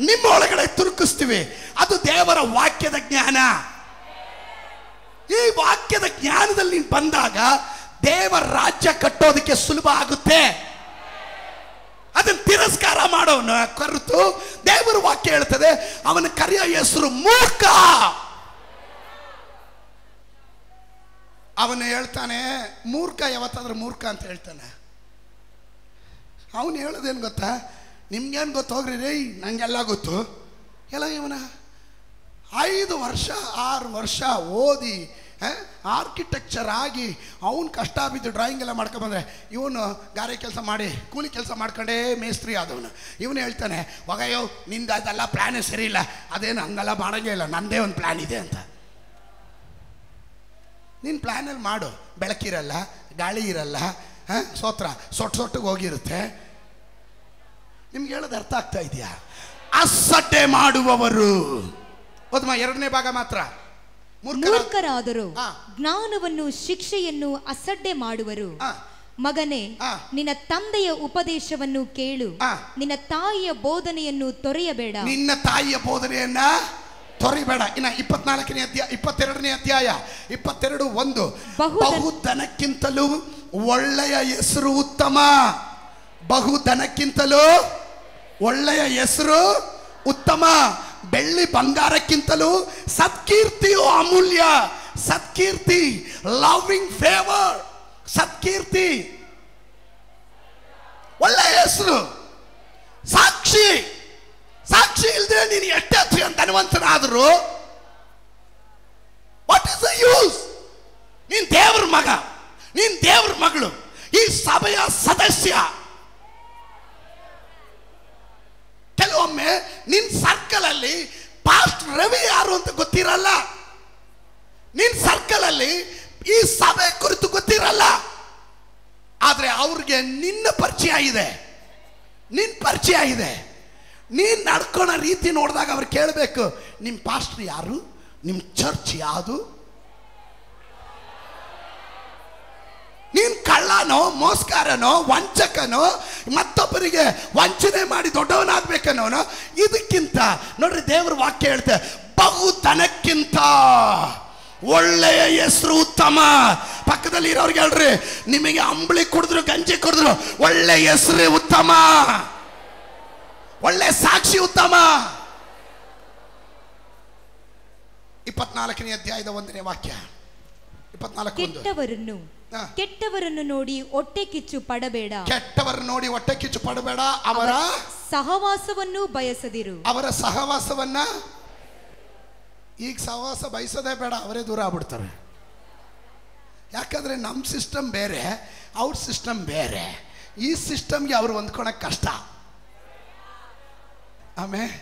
[SPEAKER 1] ನಿಮ್ಮ ಒಳಗಡೆ ತುರುಕಿಸ್ತೀವಿ. ಅದು ದೇವರ ವಾಕ್ಯದ ಜ್ಞಾನ. ಈ ವಾಕ್ಯದ ಜ್ಞಾನದಲ್ಲಿ ನೀನು ಬಂದಾಗ ದೇವರ ರಾಜ್ಯ ಕಟ್ಟೋದಕ್ಕೆ ಸುಲಭ ಆಗುತ್ತೆ. ಅದನ್ನು ತಿರಸ್ಕಾರ ಮಾಡೋನು ಕರೆತು ದೇವರ ವಾಕ್ಯ ಹೇಳ್ತದೆ, ಅವನ ಕರೆಯ ಹೆಸರು ಮೂರ್ಖ. ಅವನು ಹೇಳ್ತಾನೆ ಮೂರ್ಖ, ಯಾವತ್ತಾದ್ರೂ ಮೂರ್ಖ ಅಂತ ಹೇಳ್ತಾನೆ. ಅವನು ಹೇಳೋದೇನು ಗೊತ್ತಾ? ನಿಮ್ಗೇನು ಗೊತ್ತು ಹೋಗ್ರಿ ರೇ, ನಂಗೆಲ್ಲ ಗೊತ್ತು. ಎಲ್ಲ ಇವನ 5 ವರ್ಷ 6 ವರ್ಷ ಓದಿ ಆರ್ಕಿಟೆಕ್ಚರ್ ಆಗಿ ಅವನು ಕಷ್ಟ ಬಿದ್ದು ಡ್ರಾಯಿಂಗ್ ಎಲ್ಲ ಮಾಡ್ಕೊಂಡ್ಬಂದ್ರೆ, ಇವನು ಗಾರೆ ಕೆಲಸ ಮಾಡಿ ಕೂಲಿ ಕೆಲಸ ಮಾಡ್ಕೊಂಡೇ ಮೇಸ್ತ್ರಿ ಆದವನು. ಇವನು ಹೇಳ್ತಾನೆ, ಒಗಯ್ಯೋ ನಿಂದ ಅದೆಲ್ಲ ಪ್ಲ್ಯಾನೇ ಸರಿ ಇಲ್ಲ, ಅದೇನು ಹಂಗೆಲ್ಲ ಮಾಡೋಂಗೇ ಇಲ್ಲ, ನನ್ನದೇ ಒಂದು ಪ್ಲ್ಯಾನ್ ಇದೆ ಅಂತ. ನೀನು ಪ್ಲ್ಯಾನಲ್ಲಿ ಮಾಡು, ಬೆಳಕಿರಲ್ಲ, ಗಾಳಿ ಇರಲ್ಲ, ಸೊಟ್ಟಿಗೆ ಹೋಗಿರುತ್ತೆ. ನಿಮ್ಗೆ ಹೇಳೋದು ಅರ್ಥ ಆಗ್ತಾ ಇದೆಯಾ? ಅಸಡ್ಡೆ ಮಾಡುವವರು. 2ನೇ ಭಾಗ ಮಾತ್ರ.
[SPEAKER 2] ಮೂರ್ಖರಾದರೂ ಜ್ಞಾನವನ್ನು ಶಿಕ್ಷೆಯನ್ನು ಅಸಡ್ಡೆ ಮಾಡುವರು. ಮಗನೇ, ನಿನ್ನ ತಂದೆಯ ಉಪದೇಶವನ್ನು ಕೇಳು, ನಿನ್ನ ತಾಯಿಯ ಬೋಧನೆಯನ್ನು ತೊರೆಯಬೇಡ.
[SPEAKER 1] ನಿನ್ನ ತಾಯಿಯ ಬಹುಧನೆಯನ್ನ ತೊರೆಯಬೇಡ. ಇನ್ನ 22ನೇ ಅಧ್ಯಾಯ 22:1. ಬಹುಧನಕ್ಕಿಂತಲೂ ಒಳ್ಳೆಯ ಹೆಸರು ಉತ್ತಮ. ಬಹುಧನಕ್ಕಿಂತಲೂ ಒಳ್ಳೆಯ ಹೆಸರು ಉತ್ತಮ. ಬೆಳ್ಳಿ ಬಂಗಾರಕ್ಕಿಂತಲೂ ಸತ್ಕೀರ್ತಿಯು ಅಮೂಲ್ಯ. ಸತ್ಕೀರ್ತಿ, ಲವಿಂಗ್ ಫೇವರ್, ಸತ್ಕೀರ್ತಿ, ಒಳ್ಳೆಯ ಹೆಸರು, ಸಾಕ್ಷಿ. ಸಾಕ್ಷಿ ಇಲ್ಲದೆ ನೀನು ಎಷ್ಟೇ ಧನವಂತನಾದರೂ ವಾಟ್ ಇಸ್ ದ ಯೂಸ್? ನೀನ್ ದೇವ್ರ ಮಗ, ನೀನ್ ದೇವ್ರ ಮಗಳು, ಈ ಸಭೆಯ ಸದಸ್ಯ. ಕೆಲವೊಮ್ಮೆ ನಿನ್ ಸರ್ಕಲ್ ಅಲ್ಲಿ ಪಾಸ್ಟ್ ರವಿ ಯಾರು ಅಂತ ಗೊತ್ತಿರಲ್ಲ. ನಿನ್ ಸರ್ಕಲ್ ಅಲ್ಲಿ ಈ ಸಭೆ ಕುರಿತು ಗೊತ್ತಿರಲ್ಲ. ಆದ್ರೆ ಅವ್ರಿಗೆ ನಿನ್ನ ಪರಿಚಯ ಇದೆ, ನಿನ್ ಪರಿಚಯ ಇದೆ. ನೀನ್ ನಡ್ಕೊಳೋ ರೀತಿ ನೋಡಿದಾಗ ಅವ್ರು ಕೇಳಬೇಕು, ನಿಮ್ಮ ಪಾಸ್ಟರ್ ಯಾರು, ನಿಮ್ಮ ಚರ್ಚ್ ಯಾವುದು? ನೀನ್ ಕಳ್ಳನೋ, ಮೋಸ್ಕಾರನೋ, ವಂಚಕನೋ, ಮತ್ತೊಬ್ಬರಿಗೆ ವಂಚನೆ ಮಾಡಿ ದೊಡ್ಡವನಾಗ್ಬೇಕನ್ನೋನೋ? ಇದಕ್ಕಿಂತ ನೋಡ್ರಿ, ದೇವ್ರ ವಾಕ್ಯ ಹೇಳ್ತೆ, ಬಹುಧನಕ್ಕಿಂತ ಒಳ್ಳೆಯ ಹೆಸರು ಉತ್ತಮ. ಪಕ್ಕದಲ್ಲಿ ಇರೋರ್ಗೆ ಹೇಳ್ರಿ, ನಿಮಗೆ ಅಂಬಳಿ ಕುಡಿದ್ರು ಗಂಜಿ ಕುಡಿದ್ರು ಒಳ್ಳೆ ಹೆಸರೇ ಉತ್ತಮ, ಒಳ್ಳೆ ಸಾಕ್ಷಿ ಉತ್ತಮ. 24ನೇ ಅಧ್ಯಾಯದ 1ನೇ ವಾಕ್ಯ 24.
[SPEAKER 2] ಕೆಟ್ಟವರನ್ನು ನೋಡಿ ಹೊಟ್ಟೆ ಕಿಚ್ಚು ಪಡಬೇಡ.
[SPEAKER 1] ಕೆಟ್ಟವರನ್ನು ನೋಡಿ ಹೊಟ್ಟೆ ಕಿಚ್ಚು ಪಡಬೇಡ. ಅವರ
[SPEAKER 2] ಸಹವಾಸವನ್ನು ಬಯಸದಿರು.
[SPEAKER 1] ಅವರ ಸಹವಾಸವನ್ನ, ಈಗ ಸಹವಾಸ ಬಯಸೋದೇ ಬೇಡ, ಅವರೇ ದೂರ ಆಗ್ಬಿಡ್ತಾರೆ. ಯಾಕಂದ್ರೆ ನಮ್ಮ ಸಿಸ್ಟಮ್ ಬೇರೆ, ಅವ್ರ ಸಿಸ್ಟಮ್ ಬೇರೆ. ಈ ಸಿಸ್ಟಮ್ಗೆ ಅವ್ರು ಹೊಂದ್ಕೊಳಕ್ ಕಷ್ಟ. ಆಮೇಲೆ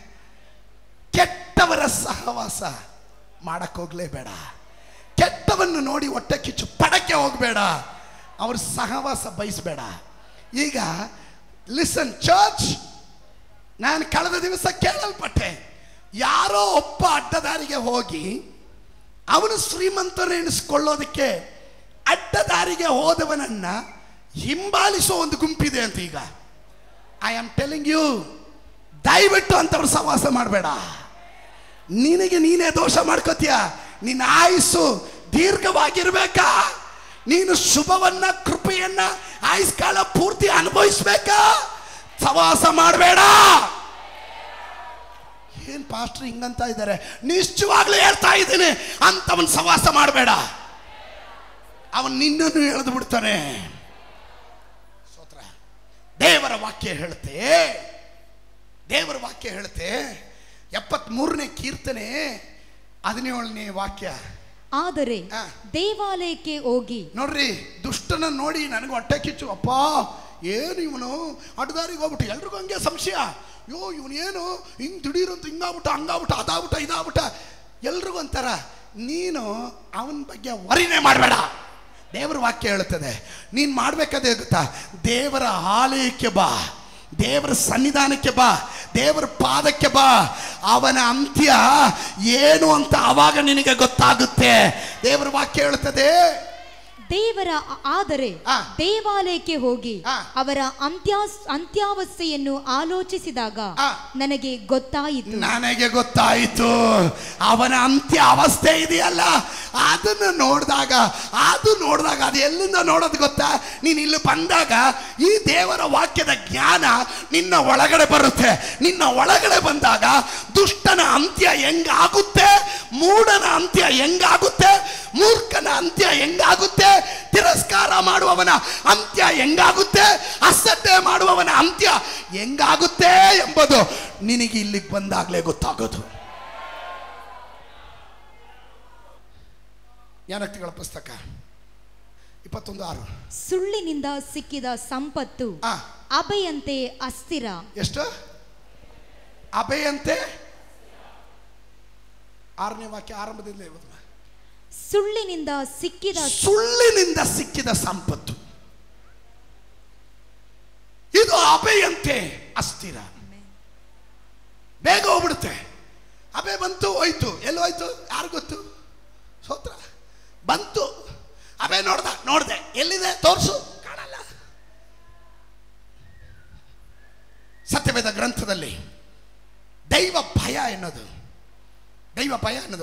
[SPEAKER 1] ಕೆಟ್ಟವರ ಸಹವಾಸ ಮಾಡಕ್ ಹೋಗ್ಲೇಬೇಡ. ಕೆಟ್ಟವನ್ನು ನೋಡಿ ಹೊಟ್ಟೆ ಕಿಚ್ಚು ಪಡಕ್ಕೆ ಹೋಗಬೇಡ. ಅವ್ರ ಸಹವಾಸ ಬಯಸಬೇಡ. ಈಗ ಲಿಸನ್ ಚರ್ಚ್, ನಾನು ಕಳೆದ ದಿವಸ ಕೇಳಲ್ಪಟ್ಟೆ, ಯಾರೋ ಒಬ್ಬ ಅಡ್ಡದಾರಿಗೆ ಹೋಗಿ ಅವನು ಶ್ರೀಮಂತನೆನಿಸ್ಕೊಳ್ಳೋದಕ್ಕೆ ಅಡ್ಡದಾರಿಗೆ ಹೋದವನನ್ನ ಹಿಂಬಾಲಿಸೋ ಒಂದು ಗುಂಪಿದೆ ಅಂತ. ಈಗ ಐ ಆಮ್ ಟೆಲಿಂಗ್ ಯು, ದಯವಿಟ್ಟು ಅಂತವ್ರ ಸಹವಾಸ ಮಾಡಬೇಡ. ನಿನಗೆ ನೀನೇ ದೋಷ ಮಾಡ್ಕೋತೀಯ. ನಿನ್ನ ಆಯುಸ್ಸು ದೀರ್ಘವಾಗಿರ್ಬೇಕಾ? ನೀನು ಶುಭವನ್ನ, ಕೃಪೆಯನ್ನ ಆಯುಷ್ಕಾಲ ಪೂರ್ತಿ ಅನುಭವಿಸ್ಬೇಕಾ? ಸಹವಾಸ ಮಾಡಬೇಡ. ಏನ್ ಪಾಸ್ಟರ್ ಹಿಂಗಂತ ಇದ್ದಾರೆ, ನಿಶ್ಚಯವಾಗ್ಲೂ ಹೇಳ್ತಾ ಇದ್ದೀನಿ, ಅಂತವನ್ ಸವಾಸ ಮಾಡಬೇಡ. ಅವನ್ ನಿನ್ನನ್ನು ಎಳೆದು ಬಿಡ್ತಾನೆ. ಸ್ತೋತ್ರ. ದೇವರ ವಾಕ್ಯ ಹೇಳುತ್ತೆ, ದೇವರ ವಾಕ್ಯ ಹೇಳುತ್ತೆ 73ನೇ ಕೀರ್ತನೆ 17ನೇ ವಾಕ್ಯ.
[SPEAKER 2] ಆದರೆ ದೇವಾಲಯಕ್ಕೆ ಹೋಗಿ
[SPEAKER 1] ನೋಡ್ರಿ, ದುಷ್ಟನ ನೋಡಿ ನನಗೆ ಹೊಟ್ಟೆ ಕಿಚ್ಚು. ಅಪ್ಪ ಏನು ಇವನು ಅಡ್ಡದಾರಿಗೆ ಹೋಗ್ಬಿಟ್ಟು, ಎಲ್ರಿಗೂ ಹಂಗೆ ಸಂಶಯ. ಯೋ ಇವನು ಏನು ಹಿಂಗ್ ದಿಢೀರಂತ ಹಿಂಗಾಗ್ಬಿಟ್ಟ, ಹಂಗಾಗ್ಬಿಟ್ಟ, ಅದಾಗ್ಬಿಟ್ಟ, ಇದಾಗ್ಬಿಟ್ಟ, ಎಲ್ರಿಗೂ ಅಂತಾರ. ನೀನು ಅವನ ಬಗ್ಗೆ ವರಿನೇ ಮಾಡಬೇಡ. ದೇವರ ವಾಕ್ಯ ಹೇಳುತ್ತದೆ, ನೀನು ಮಾಡಬೇಕಾದ್ರೆ ಗೊತ್ತಾ, ದೇವರ ಆಲಯಕ್ಕೆ ಬಾ, ದೇವರ ಸನ್ನಿಧಾನಕ್ಕೆ ಬಾ, ದೇವರ ಪಾದಕ್ಕೆ ಬಾ. ಅವನ ಅಂತ್ಯ ಏನು ಅಂತ ಆವಾಗ ನಿನಗೆ ಗೊತ್ತಾಗುತ್ತೆ. ದೇವರ ವಾಕ್ಯ ಹೇಳುತ್ತದೆ,
[SPEAKER 2] ಆದರೆ ದೇವಾಲಯಕ್ಕೆ ಹೋಗಿ ಅವರ ಅಂತ್ಯಾವಸ್ಥೆಯನ್ನು ಆಲೋಚಿಸಿದಾಗ ನನಗೆ ಗೊತ್ತಾಯಿತು. ಅವನ ಅಂತ್ಯ ಅವಸ್ಥೆ ಇದೆಯಲ್ಲ, ಅದನ್ನು ನೋಡಿದಾಗ ಅದು ಎಲ್ಲಿಂದ ನೋಡೋದು ಗೊತ್ತಾ? ನೀನು ಇಲ್ಲಿ ಬಂದಾಗ ಈ ದೇವರ ವಾಕ್ಯದ ಜ್ಞಾನ ನಿನ್ನ ಒಳಗಡೆ ಬರುತ್ತೆ. ನಿನ್ನ ಒಳಗಡೆ ಬಂದಾಗ ದುಷ್ಟನ ಅಂತ್ಯ ಹೆಂಗಾಗುತ್ತೆ, ಮೂಢನ ಅಂತ್ಯ ಹೆಂಗಾಗುತ್ತೆ, ಮೂರ್ಖನ ಅಂತ್ಯ ಹೆಂಗಾಗುತ್ತೆ, ತಿರಸ್ಕಾರ ಮಾಡುವವನ ಅಂತ್ಯ ಹೆಂಗಾಗುತ್ತೆ, ಅಸಡ್ಡೆ ಮಾಡುವವನ ಅಂತ್ಯ ಹೆಂಗಾಗುತ್ತೆ ಎಂಬುದು ನಿನಗೆ ಇಲ್ಲಿಗೆ ಬಂದಾಗಲೇ ಗೊತ್ತಾಗೋದು. ಜ್ಞಾನೋಕ್ತಿಗಳ ಪುಸ್ತಕ 21:6. ಸುಳ್ಳಿನಿಂದ ಸಿಕ್ಕಿದ ಸಂಪತ್ತು ಅಭೆಯಂತೆ ಅಸ್ಥಿರ.
[SPEAKER 1] ಎಷ್ಟು? ಅಭೆಯಂತೆ. 6ನೇ ವಾಕ್ಯ ಆರಂಭದಿಂದ
[SPEAKER 2] ಸುಳ್ಳಿನಿಂದ
[SPEAKER 1] ಸಿಕ್ಕಿದ ಸಂಪತ್ತು ಇದು ಅಭೆಯಂತೆ ಅಸ್ಥಿರ. ಬೇಗ ಹೋಗ್ಬಿಡುತ್ತೆ. ಅಭೆ ಬಂತು, ಹೋಯ್ತು. ಎಲ್ಲಿ ಹೋಯ್ತು ಯಾರು ಗೊತ್ತು? ಸ್ತೋತ್ರ. ಬಂತು, ಅಭೆ ನೋಡ್ದೆ, ಎಲ್ಲಿದೆ ತೋರ್ಸು, ಕಾಣಲ್ಲ. ಸತ್ಯವೇದ ಗ್ರಂಥದಲ್ಲಿ ದೈವ ಭಯ ಎನ್ನೋದು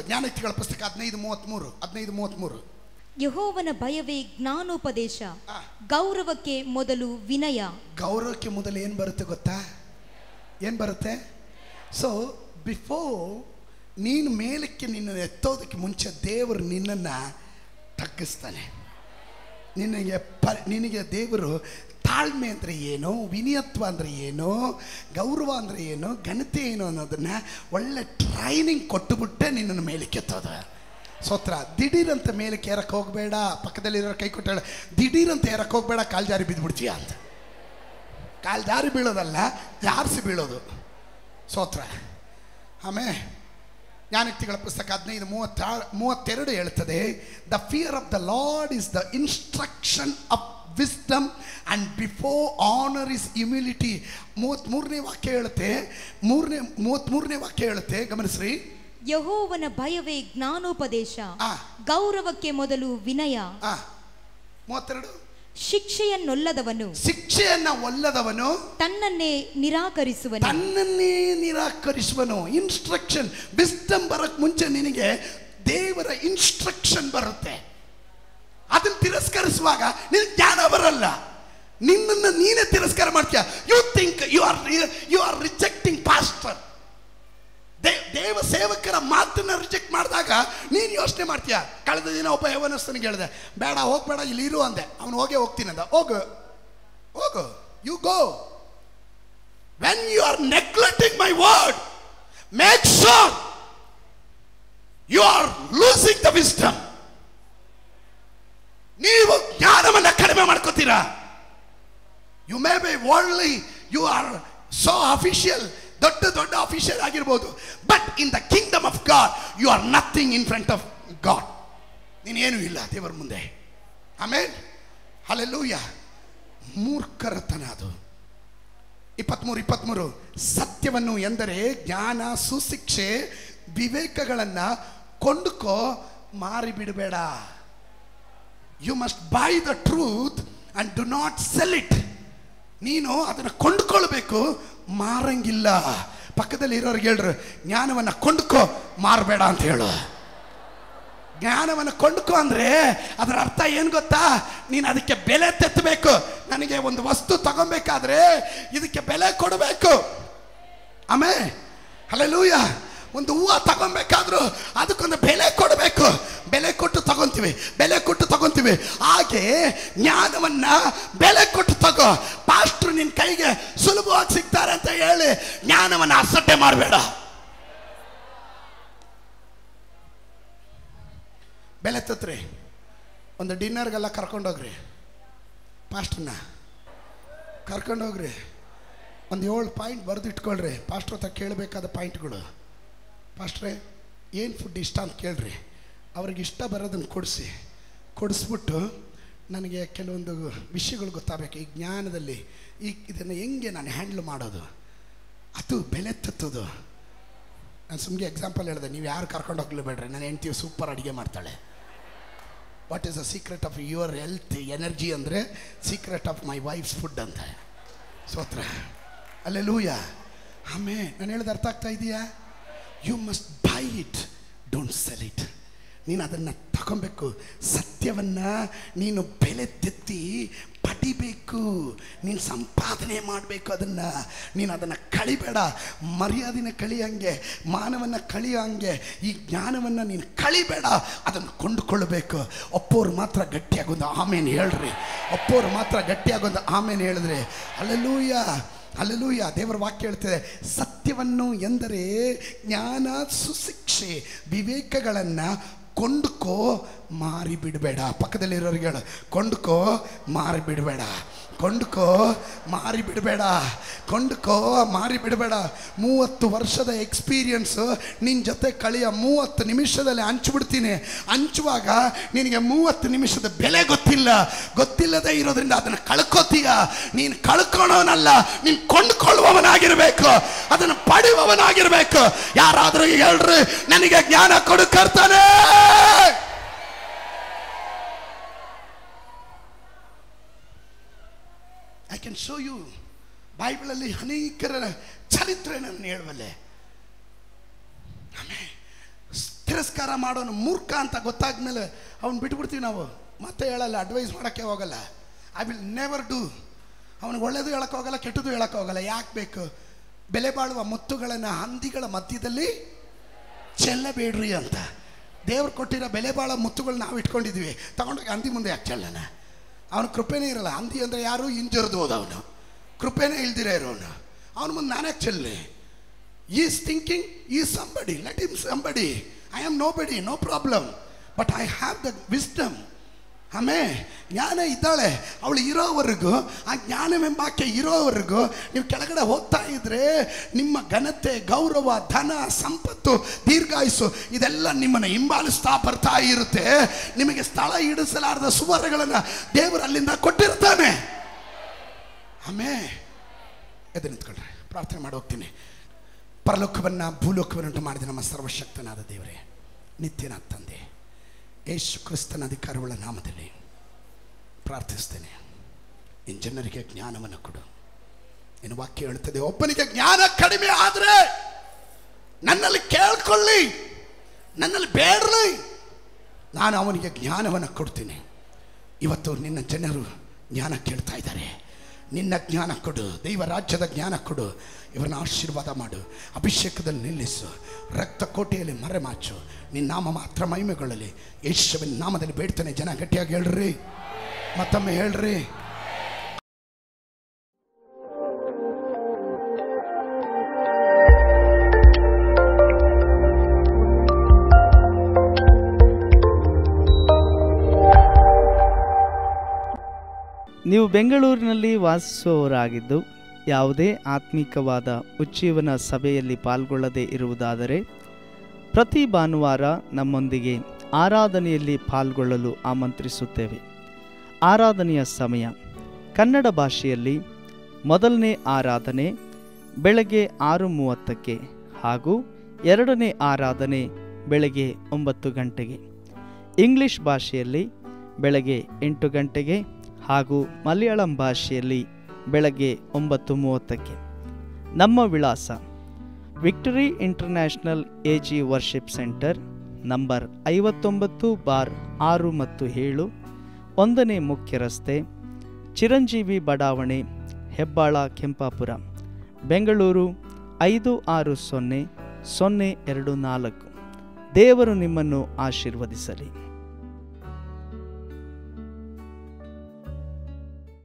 [SPEAKER 1] ಜ್ಞಾನೋಕ್ತಿಗಳ ಪುಸ್ತಕ 15:33.
[SPEAKER 2] ಯೆಹೋವನ ಭಯವೇ ಜ್ಞಾನೋಪದೇಶ, ಗೌರವಕ್ಕೆ ಮೊದಲು ವಿನಯ.
[SPEAKER 1] ಗೌರವಕ್ಕೆ ಮೊದಲು ಏನು ಬರುತ್ತೆ ಗೊತ್ತಾ? ಏನು ಬರುತ್ತೆ? ಸೊ ಬಿಫೋರ್ ನೀನು ಮೇಲಕ್ಕೆ ನಿನ್ನನ್ನು ಎತ್ತೋದಕ್ಕೆ ಮುಂಚೆ ದೇವರು ನಿನ್ನನ್ನು ತಗ್ಗಿಸ್ತಾನೆ. ನಿನಗೆ ದೇವರು ತಾಳ್ಮೆ ಅಂದರೆ ಏನು, ವಿನಯತ್ವ ಅಂದರೆ ಏನು, ಗೌರವ ಅಂದರೆ ಏನು, ಘನತೆ ಏನು ಅನ್ನೋದನ್ನು ಒಳ್ಳೆ ಟ್ರೈನಿಂಗ್ ಕೊಟ್ಟುಬಿಟ್ಟೆ ನಿನ್ನನ್ನು ಮೇಲಕ್ಕೆ ಎತ್ತೋದು. ಸ್ತೋತ್ರ. ದಿಢೀರಂತ ಮೇಲಕ್ಕೆ ಏರಕ್ಕೆ ಹೋಗಬೇಡ. ಪಕ್ಕದಲ್ಲಿರೋ ಕೈ ಕೊಟ್ಟಾಳ, ದಿಢೀರಂತ ಏರಕ್ಕೆ ಹೋಗಬೇಡ, ಕಾಲು ಜಾರಿ ಬಿದ್ದುಬಿಡ್ತೀಯ ಅಂತ. ಕಾಲು ಜಾರಿ ಬೀಳೋದಲ್ಲ, ಜಾರಿಸಿ ಬೀಳೋದು. ಸ್ತೋತ್ರ. ಆಮೇಲೆ ಜ್ಞಾನೋಕ್ತಿಗಳ ಪುಸ್ತಕ 15:32 ಹೇಳ್ತದೆ, the fear of the lord is the instruction of wisdom and before honor is humility. 33ನೇ ವಾಕ್ಯ ಹೇಳುತ್ತೆ, 33ನೇ ವಾಕ್ಯ ಹೇಳುತ್ತೆ, ಗಮನಿಸ್ರಿ.
[SPEAKER 2] ಯೆಹೋವನ ಭಯವೇ ಜ್ಞಾನೋಪದೇಶ, ಗೌರವಕ್ಕೆ ಮೊದಲು ವಿನಯ.
[SPEAKER 1] 32
[SPEAKER 2] ಶಿಕ್ಷೆಯನ್ನ ಒಲ್ಲದವನು ತನ್ನನ್ನೇ
[SPEAKER 1] ನಿರಾಕರಿಸುವನು. ಇನ್ಸ್ಟ್ರಕ್ಷನ್, ವಿಸ್ಡಮ್ ಬರಕ್ ಮುಂಚೆ ನಿನಗೆ ದೇವರ ಇನ್ಸ್ಟ್ರಕ್ಷನ್ ಬರುತ್ತೆ. ಅದನ್ನು ತಿರಸ್ಕರಿಸುವಾಗ ನಿನಗೆ ಜ್ಞಾನ ಬರಲ್ಲ. ನಿನ್ನನ್ನು ನೀನೇ ತಿರಸ್ಕಾರ ಮಾಡ್ತೀಯ. You think you are rejecting pastor. ದೇವ ಸೇವಕರ ಮಾತನ್ನ ರಿಜೆಕ್ಟ್ ಮಾಡಿದಾಗ ನೀನು ಯೋಚನೆ ಮಾಡ್ತೀಯ. ಕಳೆದ ದಿನ ಒಬ್ಬ ಯೌವನಸ್ಥನಿಗೆ ಹೇಳಿದೆ, ಬೇಡ ಹೋಗ್ಬೇಡ, ಇಲ್ಲಿ ಇರು ಅಂದೆ. ಅವನು ಹೋಗ್ತೀನಿ ಅಂದ. ಹೋಗು, you go. When you are neglecting my word, make sure you are losing the wisdom. ನೀವು ಜ್ಞಾನವನ್ನು ಕಡಿಮೆ ಮಾಡ್ಕೋತೀರಾ. You may be worldly, you are so official, ದೊಡ್ಡ ಅಫಿಷಿಯಲ್ ಆಗಿರ್ಬೋದು, but in the kingdom of God you are nothing in front of God. ನೀನೇನು ಇಲ್ಲ ದೇವರ ಮುಂದೆ. ಆಮೇಲೆ ಹಲ್ಲೆಲೂಯಾ. ಮೂರ್ಖರತನ ಅದು. 23 ಸತ್ಯವನ್ನು ಎಂದರೆ ಜ್ಞಾನ, ಸುಶಿಕ್ಷೆ, ವಿವೇಕಗಳನ್ನು ಕೊಂಡುಕೋ, ಮಾರಿಬಿಡಬೇಡ. You must buy the truth and do not sell it. ನೀನು ಅದನ್ನು ಕೊಂಡುಕೊಳ್ಬೇಕು, ಮಾರಂಗಿಲ್ಲ. ಪಕ್ಕದಲ್ಲಿ ಇರೋರಿಗೆ ಹೇಳ್ರು, ಜ್ಞಾನವನ್ನು ಕೊಂಡುಕೋ, ಮಾರಬೇಡ ಅಂತ ಹೇಳು. ಜ್ಞಾನವನ್ನು ಕೊಂಡುಕೋ ಅಂದರೆ ಅದರ ಅರ್ಥ ಏನು ಗೊತ್ತಾ? ನೀನು ಅದಕ್ಕೆ ಬೆಲೆ ತೆತ್ತಬೇಕು. ನನಗೆ ಒಂದು ವಸ್ತು ತಗೊಬೇಕಾದ್ರೆ ಇದಕ್ಕೆ ಬೆಲೆ ಕೊಡಬೇಕು. ಆಮೇಲೆ
[SPEAKER 2] ಹಲ್ಲೆಲೂಯಾ. ಒಂದು ಹೂವು ತಗೊಬೇಕಾದ್ರೂ ಅದಕ್ಕೊಂದು ಬೆಲೆ ಕೊಡಬೇಕು. ಬೆಲೆ ಕೊಟ್ಟು ತಗೊಂತೀವಿ. ಹಾಗೆ ಜ್ಞಾನವನ್ನ ಬೆಲೆ ಕೊಟ್ಟು ತಗೋ. ಪಾಸ್ಟರ್ ನಿನ್ನ ಕೈಗೆ ಸುಲಭವಾಗಿ ಸಿಗ್ತಾರೆ ಅಂತ ಹೇಳಿ ಜ್ಞಾನವನ್ನ ಅಸಡ್ಡೆ ಮಾಡಬೇಡ. ಬೆಲೆ ತತ್ರಿ. ಒಂದು ಡಿನ್ನರ್ಗೆಲ್ಲ ಕರ್ಕೊಂಡೋಗ್ರಿ, ಪಾಸ್ಟರ್ನ ಕರ್ಕೊಂಡೋಗ್ರಿ. ಒಂದು 7 ಪಾಯಿಂಟ್ ಬರೆದು ಇಟ್ಕೊಳ್ರಿ. ಪಾಸ್ಟರ್ ಹತ್ರ ಕೇಳಬೇಕಾದ ಪಾಯಿಂಟ್ಗಳು. ಪಾಸ್ಟ್ರೇ ಏನು ಫುಡ್ ಇಷ್ಟ ಅಂತ ಕೇಳ್ರಿ. ಅವ್ರಿಗೆ ಇಷ್ಟ ಬರೋದನ್ನು ಕೊಡಿಸ್ಬಿಟ್ಟು ನನಗೆ ಕೆಲವೊಂದು ವಿಷಯಗಳು ಗೊತ್ತಾಗಬೇಕು. ಈ ಜ್ಞಾನದಲ್ಲಿ ಇದನ್ನು ಹೆಂಗೆ ನಾನು ಹ್ಯಾಂಡ್ಲ್ ಮಾಡೋದು, ಅದು ಬೆಲೆ ತತ್ತೋದು. ನಾನು ಸುಮ್ಮನೆ ಎಕ್ಸಾಂಪಲ್ ಹೇಳಿದೆ, ನೀವು ಯಾರು ಕರ್ಕೊಂಡು ಹೋಗ್ಲೇಬೇಡ್ರಿ. ನನ್ನ ಹೆಂಡ್ತಿ ಸೂಪರ್ ಅಡುಗೆ ಮಾಡ್ತಾಳೆ. What is the secret of your health energy ಅಂದರೆ secret of my wife's food ಅಂತ. ಸ್ತೋತ್ರ, ಹಲ್ಲೆಲೂಯಾ. ಆಮೇಲೆ ನಾನು ಹೇಳಿದ ಅರ್ಥ ಆಗ್ತಾ ಇದೆಯಾ? You must buy it, don't sell it. ನೀನು ಅದನ್ನು ತಗೊಬೇಕು. ಸತ್ಯವನ್ನು ನೀನು ಬೆಲೆ ತೆತ್ತಿ ಪಡಿಬೇಕು. ನೀನು ಸಂಪಾದನೆ ಮಾಡಬೇಕು. ನೀನು ಅದನ್ನು ಕಳಿಬೇಡ. ಮರ್ಯಾದೆನ ಕಳಿಯಂಗೆ, ಮಾನವನ್ನು ಕಳಿಯಂಗೆ ಈ ಜ್ಞಾನವನ್ನು ನೀನು ಕಳಿಬೇಡ. ಅದನ್ನು ಕೊಂಡುಕೊಳ್ಳಬೇಕು. ಒಪ್ಪೋರು ಮಾತ್ರ ಗಟ್ಟಿಯಾಗೊಂದು ಆಮೇನ್ ಹೇಳ್ರಿ. ಒಪ್ಪೋರು ಮಾತ್ರ ಗಟ್ಟಿಯಾಗೊಂದು ಆಮೇನ್ ಹೇಳಿದ್ರೆ ಹಲ್ಲೆಲೂಯಾ, ಹಲ್ಲೆಲೂಯಾ. ದೇವರ ವಾಕ್ಯ ಹೇಳ್ತದೆ, ಸತ್ಯವನ್ನು ಎಂದರೆ ಜ್ಞಾನ, ಸುಶಿಕ್ಷೆ, ವಿವೇಕಗಳನ್ನು ಕೊಂಡುಕೋ, ಮಾರಿ ಬಿಡಬೇಡ. ಪಕ್ಕದಲ್ಲಿರೋರಿಗೆ ಹೇಳು, ಕೊಂಡುಕೋ, ಮಾರಿ ಬಿಡಬೇಡ. ಕೊಂಡುಕೋ, ಮಾರಿ ಬಿಡಬೇಡ. ಕೊಂಡುಕೋ, ಮಾರಿ ಬಿಡಬೇಡ. 30 ವರ್ಷದ ಎಕ್ಸ್ಪೀರಿಯನ್ಸು ನಿನ್ನ ಜೊತೆ ಕಳೆಯ 30 ನಿಮಿಷದಲ್ಲಿ ಹಂಚ್ಬಿಡ್ತೀನಿ. ಹಂಚುವಾಗ ನಿನಗೆ 30 ನಿಮಿಷದ ಬೆಲೆ ಗೊತ್ತಿಲ್ಲದೆ ಇರೋದ್ರಿಂದ ಅದನ್ನು ಕಳ್ಕೊತೀಯ. ನೀನು ಕಳ್ಕೊಳ್ಳೋನಲ್ಲ, ನೀನು ಕೊಂಡುಕೊಳ್ಳುವವನಾಗಿರ್ಬೇಕು. ಅದನ್ನು ಪಡೆಯುವವನಾಗಿರ್ಬೇಕು. ಯಾರಾದರೂ ಹೇಳ್ರಿ, ನನಗೆ ಜ್ಞಾನ ಕೊಡು ಕರ್ತನೇ. I can show you. ಬೈಬಲಲ್ಲಿ ಅನೇಕರ ಚರಿತ್ರೆ ನಾನು ಹೇಳುವಲ್ಲೆ. ಆಮೇಲೆ ತಿರಸ್ಕಾರ ಮಾಡೋನು ಮೂರ್ಖ ಅಂತ ಗೊತ್ತಾದ್ಮೇಲೆ ಅವನು ಬಿಟ್ಬಿಡ್ತೀವಿ ನಾವು. ಮತ್ತೆ ಹೇಳಲ್ಲ, ಅಡ್ವೈಸ್ ಮಾಡೋಕ್ಕೆ ಹೋಗಲ್ಲ. I will never do. ಅವನಿಗೆ ಒಳ್ಳೇದು ಹೇಳಕ್ಕೆ ಹೋಗಲ್ಲ, ಕೆಟ್ಟದ್ದು ಹೇಳಕ್ಕೆ ಹೋಗಲ್ಲ. ಯಾಕೆ ಬೇಕು? ಬೆಲೆ ಬಾಳುವ ಮುತ್ತುಗಳನ್ನು ಹಂದಿಗಳ ಮಧ್ಯದಲ್ಲಿ ಚೆಲ್ಲಬೇಡ್ರಿ ಅಂತ ದೇವ್ರು ಕೊಟ್ಟಿರೋ ಬೆಲೆ ಬಾಳೋ ಮುತ್ತುಗಳು ನಾವು ಇಟ್ಕೊಂಡಿದ್ವಿ. ತಗೊಂಡೋಗಿ ಹಂದಿ ಮುಂದೆ ಯಾಕೆ ಚೆಲ್ಲೋಣ? ಅವನು ಕೃಪೆನೇ ಇರಲ್ಲ. ಹಂದಿ ಅಂದರೆ ಯಾರು? ಹಿಂಜರಿದು ಹೋದವನು, ಕೃಪೆನೇ ಇಲ್ದಿರ ಇರೋನು. ಅವನ ಮುಂದೆ ನಾನೇ ಚೆಲ್ಲಿ. Is thinking is somebody, let him somebody. I am nobody, no problem, but I have the wisdom. ಆಮೇಲೆ ಜ್ಞಾನ ಇದ್ದಾಳೆ, ಅವಳು ಇರೋವರೆಗೂ, ಆ ಜ್ಞಾನವೆಂಬಾಕೆ ಇರೋವರೆಗೂ ನೀವು ಕೆಳಗಡೆ ಹೋಗ್ತಾ ಇದ್ರೆ ನಿಮ್ಮ ಘನತೆ, ಗೌರವ, ಧನ, ಸಂಪತ್ತು, ದೀರ್ಘಾಯುಸ್ಸು ಇದೆಲ್ಲ ನಿಮ್ಮನ್ನು ಹಿಂಬಾಲಿಸ್ತಾ ಬರ್ತಾ ಇರುತ್ತೆ. ನಿಮಗೆ ಸ್ಥಳ ಹಿಡಿಸಲಾರದ ಸುವರ್ಣಗಳನ್ನು ದೇವರು ಅಲ್ಲಿಂದ ಕೊಟ್ಟಿರ್ತಾನೆ. ಆಮೇಲೆ ಎದ್ದು ನಿಂತ್ಕೊಂಡ್ರೆ ಪ್ರಾರ್ಥನೆ ಮಾಡಿ ಹೋಗ್ತೀನಿ. ಪರಲೋಕವನ್ನು ಭೂಲೋಕವನ್ನುಂಟು ಮಾಡಿದ ನಮ್ಮ ಸರ್ವಶಕ್ತನಾದ ದೇವರೇ, ನಿತ್ಯನಾದ ತಂದೆ, ಯೇಸು ಕ್ರಿಸ್ತನ ಅಧಿಕಾರವುಳ್ಳ ನಾಮದಲ್ಲಿ ಪ್ರಾರ್ಥಿಸ್ತೇನೆ. ನಿನ್ನ ಜನರಿಗೆ ಜ್ಞಾನವನ್ನು ಕೊಡು. ನಿನ್ನ ವಾಕ್ಯ ಹೇಳುತ್ತದೆ, ಒಬ್ಬನಿಗೆ ಜ್ಞಾನ ಕಡಿಮೆ ಆದರೆ ನನ್ನಲ್ಲಿ ಕೇಳ್ಕೊಳ್ಳಿ, ನನ್ನಲ್ಲಿ ಬೇಡಲಿ, ನಾನು ಅವನಿಗೆ ಜ್ಞಾನವನ್ನು ಕೊಡ್ತೀನಿ. ಇವತ್ತು ನಿನ್ನ ಜನರು ಜ್ಞಾನ ಕೇಳ್ತಾ ಇದ್ದಾರೆ. ನಿನ್ನ ಜ್ಞಾನ ಕೊಡು, ದೈವ ರಾಜ್ಯದ ಜ್ಞಾನ ಕೊಡು. ಇವರನ್ನ ಆಶೀರ್ವಾದ ಮಾಡು, ಅಭಿಷೇಕದಲ್ಲಿ ನಿಲ್ಲಿಸು, ರಕ್ತ ಕೋಟೆಯಲ್ಲಿ ಮರೆಮಾಚು. ನಿನ್ನ ನಾಮ ಮಾತ್ರ ಮಹಿಮೆಗೊಳ್ಳಲಿ. ಯೇಸುವಿನ ನಾಮದಲ್ಲಿ ಬೇಡ್ತಾನೆ. ಜನ ಗಟ್ಟಿಯಾಗಿ ಹೇಳ್ರಿ, ಮತ್ತೊಮ್ಮೆ ಹೇಳ್ರಿ.
[SPEAKER 3] ನೀವು ಬೆಂಗಳೂರಿನಲ್ಲಿ ವಾಸಿಸುವವರಾಗಿದ್ದು ಯಾವುದೇ ಆತ್ಮಿಕವಾದ ಉಜ್ಜೀವನ ಸಭೆಯಲ್ಲಿ ಪಾಲ್ಗೊಳ್ಳದೇ ಇರುವುದಾದರೆ ಪ್ರತಿ ಭಾನುವಾರ ನಮ್ಮೊಂದಿಗೆ ಆರಾಧನೆಯಲ್ಲಿ ಪಾಲ್ಗೊಳ್ಳಲು ಆಮಂತ್ರಿಸುತ್ತೇವೆ. ಆರಾಧನೆಯ ಸಮಯ ಕನ್ನಡ ಭಾಷೆಯಲ್ಲಿ ಮೊದಲನೇ ಆರಾಧನೆ ಬೆಳಗ್ಗೆ 6:30 ಹಾಗೂ ಎರಡನೇ ಆರಾಧನೆ ಬೆಳಗ್ಗೆ 9 ಗಂಟೆಗೆ. ಇಂಗ್ಲಿಷ್ ಭಾಷೆಯಲ್ಲಿ ಬೆಳಗ್ಗೆ 8 ಗಂಟೆಗೆ ಹಾಗೂ ಮಲಯಾಳಂ ಭಾಷೆಯಲ್ಲಿ ಬೆಳಗ್ಗೆ 9:30. ನಮ್ಮ ವಿಳಾಸ victory international AG worship centre, number 59/6 ಮತ್ತು 7, 1ನೇ ಮುಖ್ಯ ರಸ್ತೆ, ಚಿರಂಜೀವಿ ಬಡಾವಣೆ, ಹೆಬ್ಬಾಳ, ಕೆಂಪಾಪುರ, ಬೆಂಗಳೂರು 5601 024. ದೇವರು ನಿಮ್ಮನ್ನು ಆಶೀರ್ವದಿಸಲಿ.